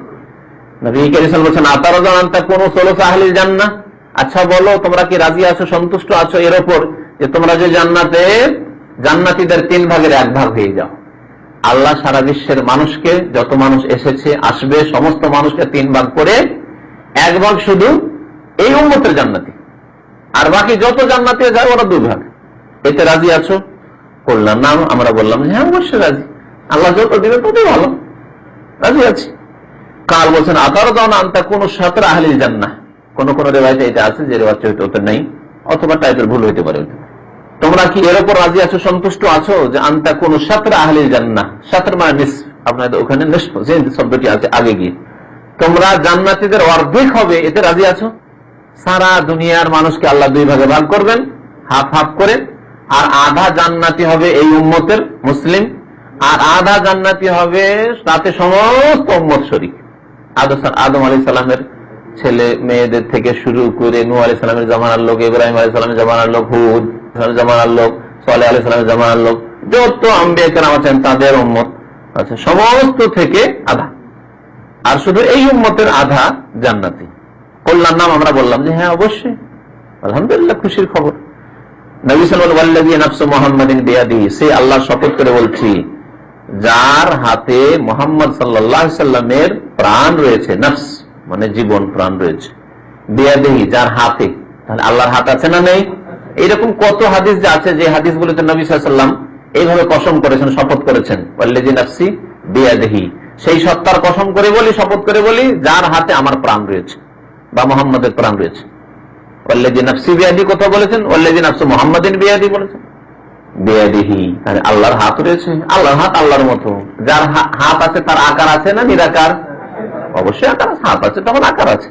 নবী কারীম সাল্লাল্লাহু আলাইহি ওয়াসাল্লাম বলেছেন আতারাদাউনা আন তাকুনু সুলুসা আহলিল জান্নাহ, আচ্ছা বলো তোমরা কি রাজি আছো, সন্তুষ্ট আছো এর উপর যে তোমরা যে জান্নাতীদের 3 ভাগের 1 ভাগ হয়ে যাও? আল্লাহ সারা বিশ্বের মানুষকে, যত মানুষ এসেছে আসবে, সমস্ত মানুষকে 3 ভাগ করে 1 ভাগ শুধু এই উম্মতের জান্নাতি, আর বাকি যত জান্নাতি যায় ওরা 2 ভাগ, এতে রাজি আছো? বললাম না, আমরা বললাম হ্যাঁ অবশ্যই রাজি, আল্লাহ যত দিবেন ততই ভালো, রাজি আছি। কাল বলছেন আতারাদাউনা আন তাকুনু শাতরা আহলিল জান্নাহ, কোন কোন রিওয়ায়াতে এটা আছে, যে রিওয়ায়াতটা হয়তো নেই, অথবা টাইপের ভুল হইতে পারে। তোমরা কি এর উপর রাজি আছো, সন্তুষ্ট আছো যে আন তাকুনু শাতরা আহলিল জান্নাহ, শাতর মানে নিসফ, আপনাদের ওখানে নিসফ যে শব্দটি আছে আগে গিয়ে, তোমরা জান্নাতীদের অর্ধেক হবে, এতে রাজি আছো? সারা দুনিয়ার মানুষকে আল্লাহ 2 ভাগে ভাগ করবেন, হাফ হাফ করে, আর আধা জান্নাতি হবে এই উম্মতের মুসলিম, আর আধা জান্নাতি হবে তাতে সমস্ত উম্মত শরীক। আদম আলাইহিস সালামের ছেলে মেয়েদের থেকে শুরু করে নূহ আলাইহিস সালামের জামানার লোক, ইব্রাহিম আলাইহিস সালামের জামানার লোক, হুদ জামানার লোক, সালেহ আলাইহিস সালামের জামানার লোক, যত আম্বিয়া কেরাম আছেন তাদের উম্মত আছে, সমস্ত থেকে আধা, আর শুধু এই উম্মতের আধা জান্নাতি। কল্যাণ নাম, আমরা বললাম যে হ্যাঁ অবশ্যই, আলহামদুলিল্লাহ, খুশির খবর। নবী সাল্লাল্লাহু আলাইহি ওয়াসাল্লাম নাফসু মুহাম্মাদিন বিয়াদিহি, সে আল্লাহ শপথ করে বলছি যার হাতে মুহাম্মদ সাল্লাল্লাহু আলাইহি ওয়াসাল্লামের প্রাণ রয়েছে, নফস মানে জীবন, প্রাণ রয়েছে, বিয়াদিহি যার হাতে, তাহলে আল্লাহর হাত আছে না নেই? এইরকম কত হাদিস যে আছে, যে হাদিসগুলোতে নবী সাল্লাল্লাহু আলাইহি ওয়াসাল্লাম এইভাবে কসম করেছেন, শপথ করেছেন, ওয়াল্লাযী নাফসি বিয়াদিহি, সেই সত্তার কসম করে বলি, শপথ করে বলি যার হাতে আমার প্রাণ রয়েছে বা মুহাম্মাদের প্রাণ রয়েছে। ওয়াল্লাযী নাফসি বিয়াদিহি কথা বলেছেন, ওয়াল্লাযী নাফসু মুহাম্মাদিন বিয়াদিহি বলেছেন, বিয়াদিহি মানে আল্লাহর হাত রয়েছে। আল্লাহর হাত আল্লাহর মতো, যার হাত আছে তার আকার আছে না নিরাকার? অবশ্যই আকার আছে, হাত আছে তখন আকার আছে,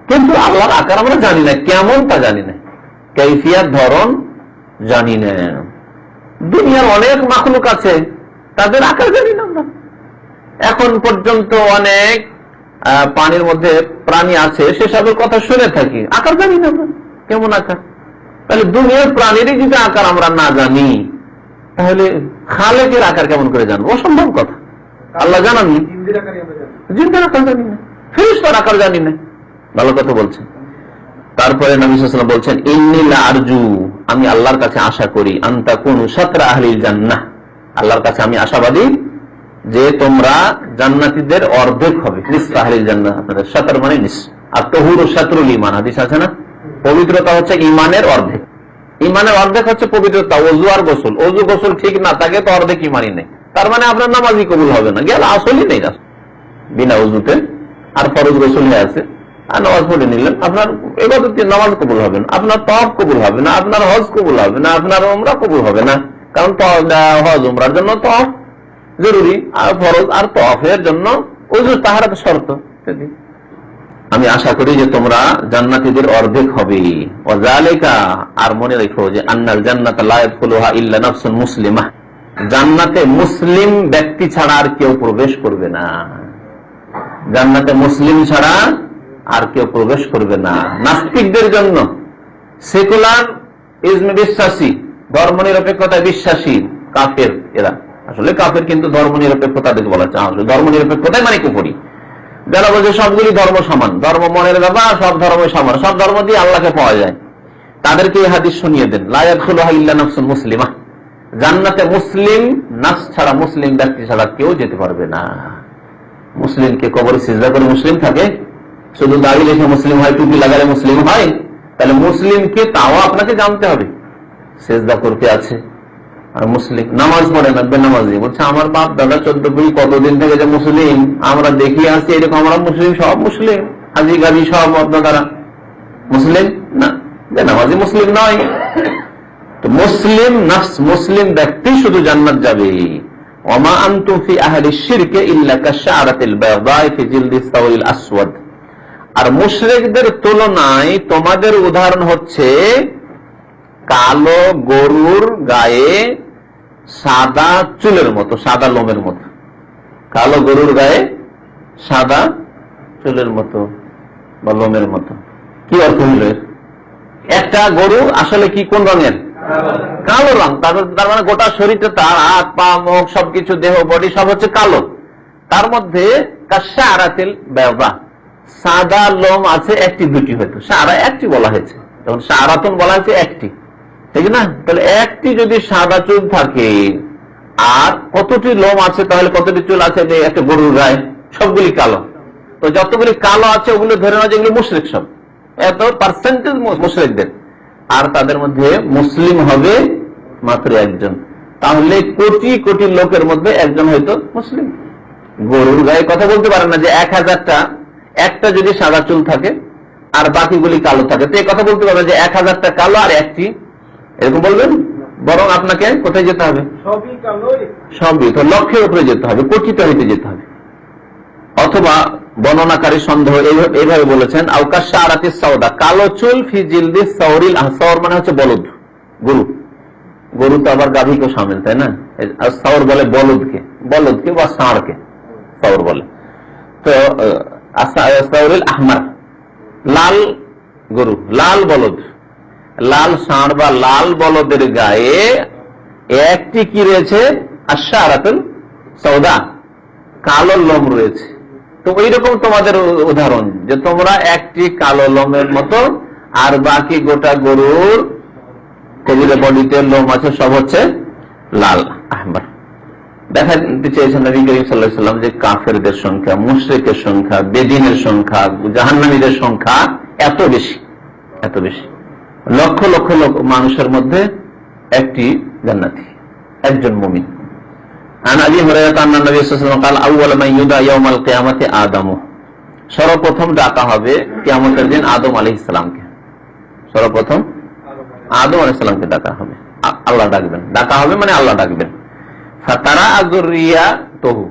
কিন্তু আল্লাহর আকার আমরা জানি না, কেমন তা জানি না, কাইফিয়াত ধরন জানি না। দুনিয়ার অনেক মাখলুক আছে, তাদের আকার জানি না আমরা। এখন পর্যন্ত অনেক পানির মধ্যে প্রাণী আছে, সেসবের কথা শুনে থাকি, আকার জানি না আমরা কেমন আকার। তাহলে দুনিয়ার প্রাণীরই যদি আকার আমরা না জানি, তাহলে খালেকের আকার কেমন করে জানবো? অসম্ভব কথা। আল্লাহ জানাননি, জিনদের আকার জানি না, ফেরেশতার আকার জানি না। ভালো কথা বলছেন। তারপরে নবী সাল্লাল্লাহু আলাইহি ওয়াসাল্লাম বলছেন ইন্নী লা আরজু, আমি আল্লাহর কাছে আশা করি, আন তাকুনু শাতরা আহলিল জান্নাহ, আল্লাহর কাছে আমি আশাবাদী যে তোমরা জান্নাতীদের অর্ধেক হবে, নিসফ আহলিল জান্নাহ। আপনাদের শাতর মানে নিসফ, আর তাহুরু শাতরুল ঈমান, হাদিস আছে না, পবিত্রতা হচ্ছে ঈমানের অর্ধেক। ঈমানের অর্ধেক হচ্ছে পবিত্রতা, ওযু আর গোসল। ওযু গোসল ঠিক না থাকে তো অর্ধেক ঈমানই নেই, তার মানে আপনার নামাজই কবুল হবে না, গেল আসলই নেই, বিনা ওযুতে আর ফরজ গোসল হয়ে আছে, আর নামাজ পড়ে নিলেন, আপনার ইবাদত নামাজ কবুল হবে না, আপনার তওয়াফ কবুল হবে না, আপনার হজ কবুল হবে না, আপনার উমরা কবুল হবে না, কারণ হজ উমরার জন্য তওয়াফ জরুরি, আর ফরজ আর তওয়াফের জন্য ওযু তাহারাত শর্ত। আমি আশা করি যে তোমরা জান্নাতীদের অর্ধেক হবে। ওয়াযালিকা, আর মনে রেখো যে আন্নাল জান্নাতা লা ইয়াদখুলুহা ইল্লা নাফসুন মুসলিমাহ, জান্নাতে মুসলিম ব্যক্তি ছাড়া আর কেউ প্রবেশ করবে না। জান্নাতে মুসলিম ছাড়া আর কেউ প্রবেশ করবে না। নাস্তিকদের জন্য, সেকুলার ইজমে বিশ্বাসী, ধর্ম নিরপেক্ষতায় বিশ্বাসী কাফের, এরা আসলে কাফের কিন্তু ধর্ম নিরপেক্ষতা বলা হচ্ছে। ধর্ম নিরপেক্ষতায় মানে কুফরি। যারা বলছে সবগুলি ধর্ম সমান, ধর্ম মনের ব্যাপার, সব ধর্ম সমান, সব ধর্ম দিয়ে আল্লাহকে পাওয়া যায়, তাদেরকে এই হাদিস শুনিয়ে দেন, লা ইয়াদখুলুহা ইল্লা নাফসুন মুসলিমা, জান্নাতে মুসলিম নাফস ছাড়া, মুসলিম ব্যক্তি ছাড়া কেউ যেতে পারবে না। মুসলিমকে কবরে সিজদা করে মুসলিম থাকে? শুধু দাড়ি রেখে মুসলিম হয়, টুপি লাগালে মুসলিম হয়? তাহলে মুসলিমকে তাও আপনাকে জানতে হবে, সিজদা করতে আছে। আর মুসলিম নামাজ পড়ে না, বেনামাজি, বলছে আমার বাপ দাদা 14 পিঢ়ি কতদিন থেকে যে মুসলিম, আমরা দেখিয়ে আসছি এরকম, আমরা মুসলিম, সব মুসলিম, হাজি গাজি সব আপনারা মুসলিম না, বেনামাজি মুসলিম নয়। তো মুসলিম নাফস, মুসলিম ব্যক্তি শুধু জান্নাত যাবে। ওমা আনতুম ফি আহলি শিরকে ইল্লা কাশআরাতিল বাইদাই ফি জিলদিস সাওরিল আসওয়াদ। আর মুশরিকদের তুলনায় তোমাদের উদাহরণ হচ্ছে কালো গরুর গায়ে সাদা চুলের মতো, সাদা লোমের মতো। কালো গরুর গায়ে সাদা চুলের মতো বা লোমের মতো। কি অর্থ হল এর? একটা গরু আসলে কি, কোন রঙের? কালো রং। তার মানে গোটা শরীরে, তার হাত পা মুখ সবকিছু, দেহ বডি সব হচ্ছে কালো। তার মধ্যে কাশআরাতিল বাইদা, সাদা লোম আছে একটি দুটি, হয়তো সারা একটি বলা হয়েছে, যখন সারাতন বলা হয়েছে একটি, ঠিক না? তাহলে একটি যদি সাদা চুল থাকে, আর কতটি লোম আছে, তাহলে কতটি চুল আছে একটা গরুর গায়ে? সবগুলি কালো। তো যতগুলি কালো আছে ওগুলো ধরে নেওয়া যেগুলো মুশরিক, সব এত পার্সেন্টেজ মুশরিকদের, আর তাদের মধ্যে মুসলিম হবে মাত্র একজন। তাহলে কোটি কোটি লোকের মধ্যে একজন হয়তো মুসলিম। গরুর গায়ে কথা বলতে পারেন না যে 1000টা, একটা যদি সাদা চুল থাকে আর বাকিগুলি কালো থাকে, তো এই কথা বলতে পারবেন যে 1000টা কালো আর একটি, এরকম বলবেন? বরং আপনাকে কোথায় যেতে হবে? সবই তো লক্ষ্যের উপরে যেতে হবে, কোটিতে হইতে যেতে হবে। অথবা বর্ণনাকারী সন্দেহ এইভাবে বলেছেন, আওকাশআরাতিস সাওদা, কালো চুল ফি জিলদিস সাওরিল আসওয়ার, মানে হচ্ছে বলদ, গরু। গরু তো আবার গাভীকে শামিল, তাই না? সাওর বলে বলদকে, বলদকে বা ষাঁড়কে সাওর বলে। তো সাওরিল আহমার, লাল গরু, লাল বলদ, লাল ষাঁড় বা লাল বলদের গায়ে একটি কি রয়েছে? আশআরাতুল সাওদা, কালো লোম রয়েছে। তো ওইরকম তোমাদের উদাহরণ, যে তোমরা একটি কালো লোমের মতো, আর বাকি গোটা গরুর টেবিলে বডিতে লোম আছে সব হচ্ছে লাল আহমার। দেখাতে চেয়েছেন নবী করিম সাল্লাল্লাহু আলাইহি ওয়াসাল্লাম যে কাফেরদের সংখ্যা, মুশরিকের সংখ্যা, বেদিনের সংখ্যা, জাহান্নামীদের সংখ্যা এত বেশি, এত বেশি। লক্ষ লক্ষ লোক মানুষের মধ্যে একটি জান্নাতি, একজন মুমিন। আন আবি হুরায়রা আন্না নবী সাল্লাল্লাহু আলাইহি ওয়াসাল্লাম قال اول من يدعى يوم القيامه আদম, সর্বপ্রথম ডাকা হবে কিয়ামতের দিন আদম আলাইহিস সালামকে। সর্বপ্রথম আদম আলাইহিস সালামকে ডাকা হবে, আল্লাহ ডাকবেন, ডাকা হবে মানে আল্লাহ ডাকবেন। ফাতারা যুররিয়াতুহু,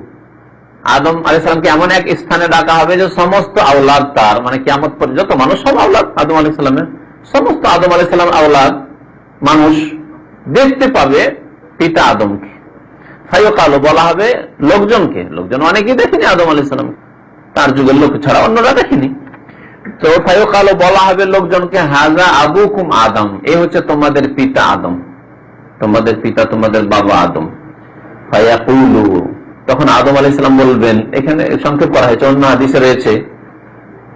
আদম আলাইহিস সালামকে এমন এক স্থানে ডাকা হবে যে সমস্ত আওলাদ তার, মানে কিয়ামত পর্যন্ত যত মানুষ সব আওলাদ আদম আলাইহিস সালামের, সমস্ত আদম আলাইহিস সালাম আওলাদ মানুষ দেখতে পাবে পিতা আদমকে। ফায়ুকালু, বলা হবে লোকজনকে, লোকজন অনেকেই দেখেনি আদম আলাইহিস সালাম, তার যুগের লোক ছাড়া অন্যরা দেখেনি। তো ফায়ুকালু, বলা হবে লোকজনকে, হাযা আবুকুম আদম, এই হচ্ছে তোমাদের পিতা আদম, তোমাদের পিতা, তোমাদের বাবা আদম। ফায়াকুলু, তখন আদম আলাইহিস সালাম বলবেন, এখানে সংক্ষেপ করা হয়েছে, অন্য হাদিসে রয়েছে,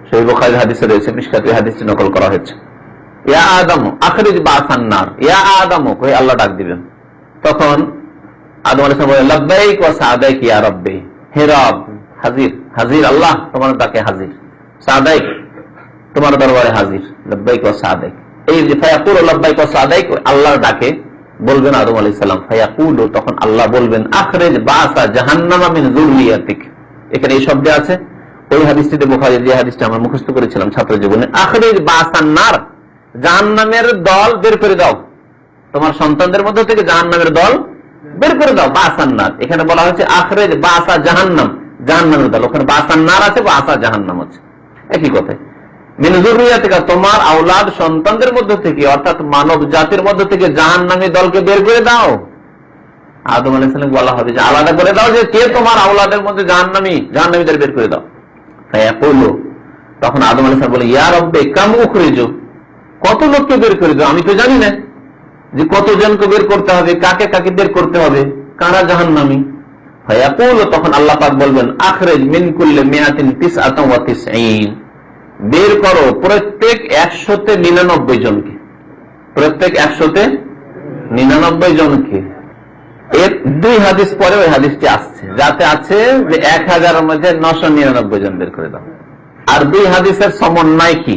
সহিহ বুখারীর হাদিসে রয়েছে, মিশকাতের হাদিসটি নকল করা হয়েছে, ইয়া আদম আখরিজ বাসান নার, ইয়া আদম, কই আল্লাহ ডাক দিবেন। তখন আদম আলাইহিস সালাম বলেন, লাব্বাইক ওয়া সাদাইক ইয়া রাব্বি, হে রব, হাজির, হাজির আল্লাহ, তোমার ডাকে হাজির, সাদাইক, তোমার দরবারে হাজির, লাব্বাইক ওয়া সাদাইক। এই যে ফায়াকুলু লাব্বাইক ওয়া সাদাইক, আল্লাহর ডাকে বলবেন আদম আলাইহিস সালাম। ফায়াকুলু, তখন আল্লাহ বলবেন, আখরিজ বাসা জাহান্নামা মিন যুররিয়াতিক। এখানে এই শব্দ আছে, ওই হাদিসটিতে বুখারীর যে হাদিসটা আমরা মুখস্থ করেছিলাম ছাত্র জীবনে, আখরিজ বাসান নার, জাহান্নামের দল বের করে দাও, তোমার সন্তানদের মধ্যে থেকে জাহান্নামের দল বের করে দাও, বাসান নার। এখানে বলা হয়েছে আখরিজ বাসা জাহান্নাম, জাহান্নামের দল, ওখানে বাসান নার আছে, বাসা জাহান্নাম আছে, একই কথা। মিন যুররিয়াতিকা, তোমার আওলাদ সন্তানদের মধ্যে থেকে, অর্থাৎ মানব জাতির মধ্যে থেকে জাহান্নামী দলকে বের করে দাও। আদম আলাইহিস সালাম বলা হবে যে আলাদা করে দাও, যে কে তোমার আওলাদের মধ্যে জাহান্নামীদের বের করে দাও। ফায়াকুলু, তখন আদম আলাইহিস সালাম বলে, ইয়া রব্বে কাম উখরিজু, কত লোককে বের করে দাও, আমি তো জানি না যে কতজনকে বের করতে হবে, কাকে কাকে বের করতে হবে, কারা জাহান্নামী। ফায়াকুল, তখন আল্লাহ পাক বলবেন, আখরিজ মিন কুল্লি মিআতিন তিসআতান ওয়া তিসঈন, বের করো প্রত্যেক 199 জনকে, প্রত্যেক 199 জনকে। এর 2 হাদিস পরে ওই হাদিসটি আসছে, যাতে আছে যে 1000-এর মধ্যে 999 জন বের করে দাও। আর 2 হাদিসের সমন্বয় কি,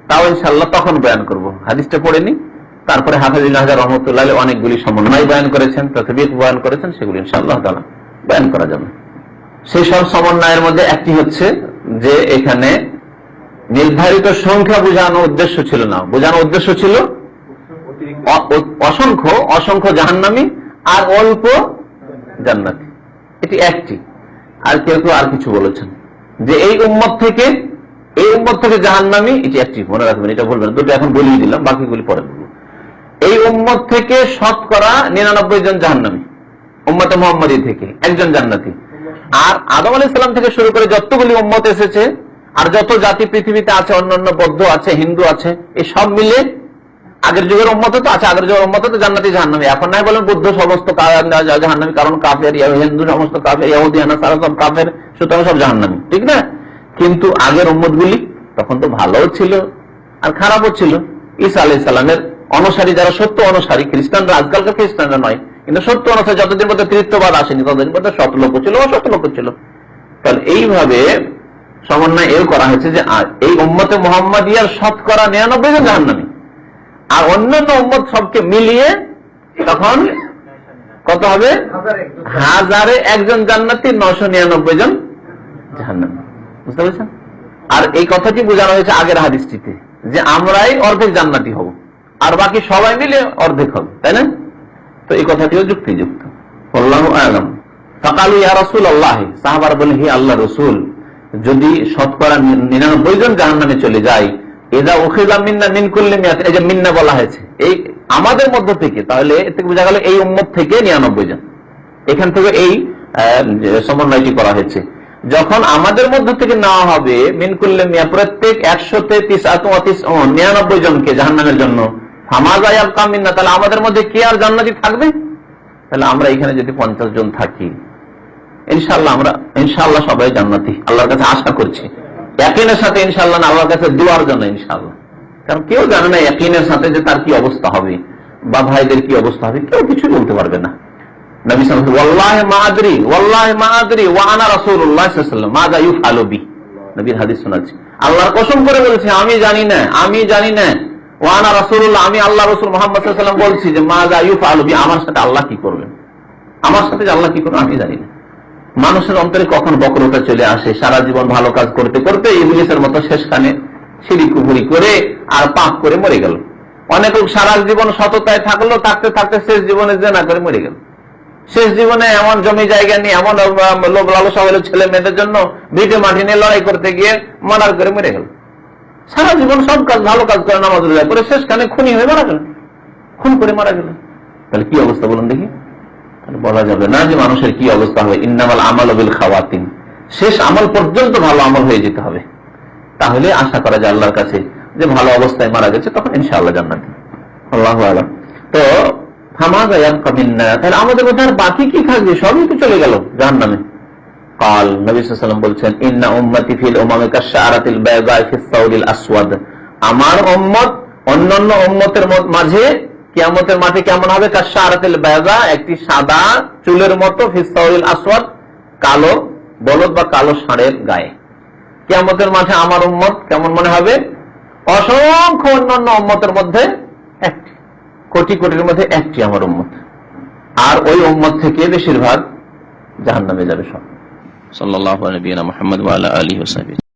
তাও ইনশাআল্লাহ তখন বয়ান করব। হাদিসটা পড়েনি, তারপরে হাফেজ ইবনে হাজার রাহমাতুল্লাহ আলাইহি অনেকগুলি সমন্বয় বয়ান করেছেন, তাসবিহ বয়ান করেছেন, সেগুলি ইনশাআল্লাহ তাআলা বয়ান করা যাবে। সেই সব সমন্বয়ের মধ্যে একটি হচ্ছে যে এখানে নির্ধারিত সংখ্যা বোঝানো উদ্দেশ্য ছিল না, বোঝানো উদ্দেশ্য ছিল অসংখ্য অসংখ্য জাহান্নামী আর অল্প জান্নাতি, এটি একটি। আর কেউ কেউ আর কিছু বলেছেন যে এই উম্মত থেকে জাহান্নামী, এটি একটি, মনে রাখবেন, এটা বলবেন। দুটো এখন বলিয়ে দিলাম, বাকিগুলি পরে বলবো। এই উম্মত থেকে শতকরা 99 জন জাহান্নামী, উম্মতে মুহাম্মাদী থেকে একজন জান্নাতি। আর আদম আলাইহিস সালাম থেকে শুরু করে যতগুলি উম্মত এসেছে আর যত জাতি পৃথিবীতে আছে, অন্যান্য বৌদ্ধ আছে, হিন্দু আছে, এই সব মিলে আগের যুগের উম্মত তো আছে, আগের যুগের উম্মত তো জান্নাতি জাহান্নামী। এখন নাই বলেন বুদ্ধ সমস্ত জাহান্নামী, কারণ কাফের, হিন্দু সমস্ত কাফের, ইহুদি নাসারা সব কাফের, সুতরাং সব জাহান্নামী, ঠিক না? কিন্তু আগের উম্মত গুলি তখন তো ভালোও ছিল আর খারাপও ছিল। ঈসা আলাইহিস সালামের অনুসারী যারা, সত্য অনুসারী, খ্রিস্টানরা, আজকালকার খ্রিস্টানরা নয়, কিন্তু সত্য অনুসারী, যতদিন পর্যন্ত তৃতীয়বাদ আসেনি ততদিন পর্যন্ত সৎ লোক ছিল, অসৎ লোক ছিল। তাহলে এইভাবে সমন্বয় এও করা হয়েছে যে এই উম্মতে মুহাম্মাদিয়ার শতকরা 99 জন জাহান্নামী, আর অন্যান্য উম্মত সবকে মিলিয়ে তখন কত হবে? 1000-এ একজন জান্নাতি, 999 জন জাহান্নামী। বুঝতে পেরেছেন? আর এই কথাটি বোঝানো হয়েছে আগের হাদিসটিতে, যে আমরাই অর্ধেক জান্নাতি হব আর বাকি সবাই মিলে অর্ধেক হবে, তাই না? তো এই কথাটিও যুক্তিযুক্ত। আল্লাহু আ'লাম। ফাকালু ইয়া রাসূলুল্লাহ, সাহাবারা বলেন, হে আল্লাহর রাসূল, যদি শতকরা 99 জন জাহান্নামে চলে যায়, ইযা উখিযা মিন্না মিন কুল্লি মিয়াতিন, এই যে মিন্না বলা হয়েছে, এই আমাদের মধ্য থেকে, তাহলে এর থেকে বোঝা গেল এই উম্মত থেকে 99 জন। এখান থেকে এই সমন্বয়টি করা হয়েছে। যখন আমাদের মধ্য থেকে নেওয়া হবে মিন কুল্লি মিয়া, প্রত্যেক 199 জনকে জাহান্নামের জন্য, ফামাযা ইয়াবকা মিন্না, তাহলে আমাদের মধ্যে কে আর জান্নাতি থাকবে? তাহলে আমরা এখানে যদি 50 জন থাকি, ইনশাআল্লাহ আমরা ইনশাআল্লাহ সবাই জান্নাতি, আল্লাহর কাছে আশা করছি, ইয়াকিনের সাথে ইনশাআল্লাহ, আল্লাহর কাছে দোয়ার জন্য ইনশাআল্লাহ। কারণ কেউ জানে না ইয়াকিনের সাথে যে তার কি অবস্থা হবে বা ভাইদের কি অবস্থা হবে, কেউ কিছু বলতে পারবে না। নবী সাল্লাল্লাহু আলাইহি ওয়াসাল্লাম, ওয়াল্লাহি মা আদরি ওয়া আনা রাসূলুল্লাহ সাল্লাল্লাহু আলাইহি ওয়াসাল্লাম মাযা ইউফআলু বি, নবীর হাদিস শোনাচ্ছি, আল্লাহর কসম করে বলছি, আমি জানি না, ওয়া আনা রাসূলুল্লাহ, আমি আল্লাহ রাসূল মুহাম্মদ সাল্লাল্লাহু আলাইহি ওয়াসাল্লাম বলছি যে মাযা ইউফআলু বি, আমার সাথে আল্লাহ কি করবেন, আমার সাথে আল্লাহ কি করবেন আমি জানি না। মানুষের অন্তরে কখন বক্রতা চলে আসে, সারা জীবন ভালো কাজ করতে করতে ইবলিসের মতো শেষখানে শিরিক কুফরি করে আর পাপ করে মরে গেল। অনেক লোক সারা জীবন সততায় থাকলো, থাকতে থাকতে শেষ জীবনে জিনা করে মরে গেল। শেষ জীবনে এমন জমি জায়গা নিয়ে, এমন লোভ লালসা হলো ছেলে মেয়েদের জন্য, ভিটে মাটি নিয়ে লড়াই করতে গিয়ে মার্ডার করে মরে গেল। সারা জীবন সব কাজ ভালো কাজ করে, নামাজ রোজা করে, শেষখানে খুনি হয়ে মারা গেল, খুন করে মারা গেল। তাহলে কি অবস্থা বলুন দেখি? বলা যাবে না যে মানুষের কি অবস্থা হবে। ইন্নামাল আমালু বিল খাওয়াতিন, শেষ আমল পর্যন্ত ভালো আমল হয়ে যেতে হবে, তাহলে আশা করা যায় আল্লাহর কাছে যে ভালো অবস্থায় মারা গেছে, তখন ইনশাআল্লাহ জান্নাতি। আল্লাহু আ'লাম। তো ফামাযা ইয়াবকা মিন্না, তাহলে আমাদের মধ্যে আর বাকি কি থাকবে? সবই তো চলে গেল জাহান্নামে। কাল, নবী সাল্লাল্লাহু আলাইহি ওয়াসাল্লাম বলছেন, ইন্না উম্মতি ফিল উমামি কাশআরাতিল বাইদা ফিস সাউদিল আসওয়াদ, আমার উম্মত অন্যান্য উম্মতের মাঝে কিয়ামতের মাঠে কেমন হবে? কাশআরাতিল বাইদা, একটি সাদা চুলের মতো, ফিস সাউদিল আসওয়াদ, কালো বলদ বা কালো ষাঁড়ের গায়ে। কিয়ামতের মাঠে আমার উম্মত কেমন মনে হবে? অসংখ্য অন্যান্য উম্মতের মধ্যে একটি, কোটি কোটির মধ্যে একটি আমার উম্মত, আর ওই উম্মত থেকে বেশিরভাগ জাহান্নামে যাবে সব। সাল্লাল্লাহু আলাইহি ওয়া সাল্লাম মুহাম্মদ ওয়া আলা আলিহি ওয়া সাহবিহি।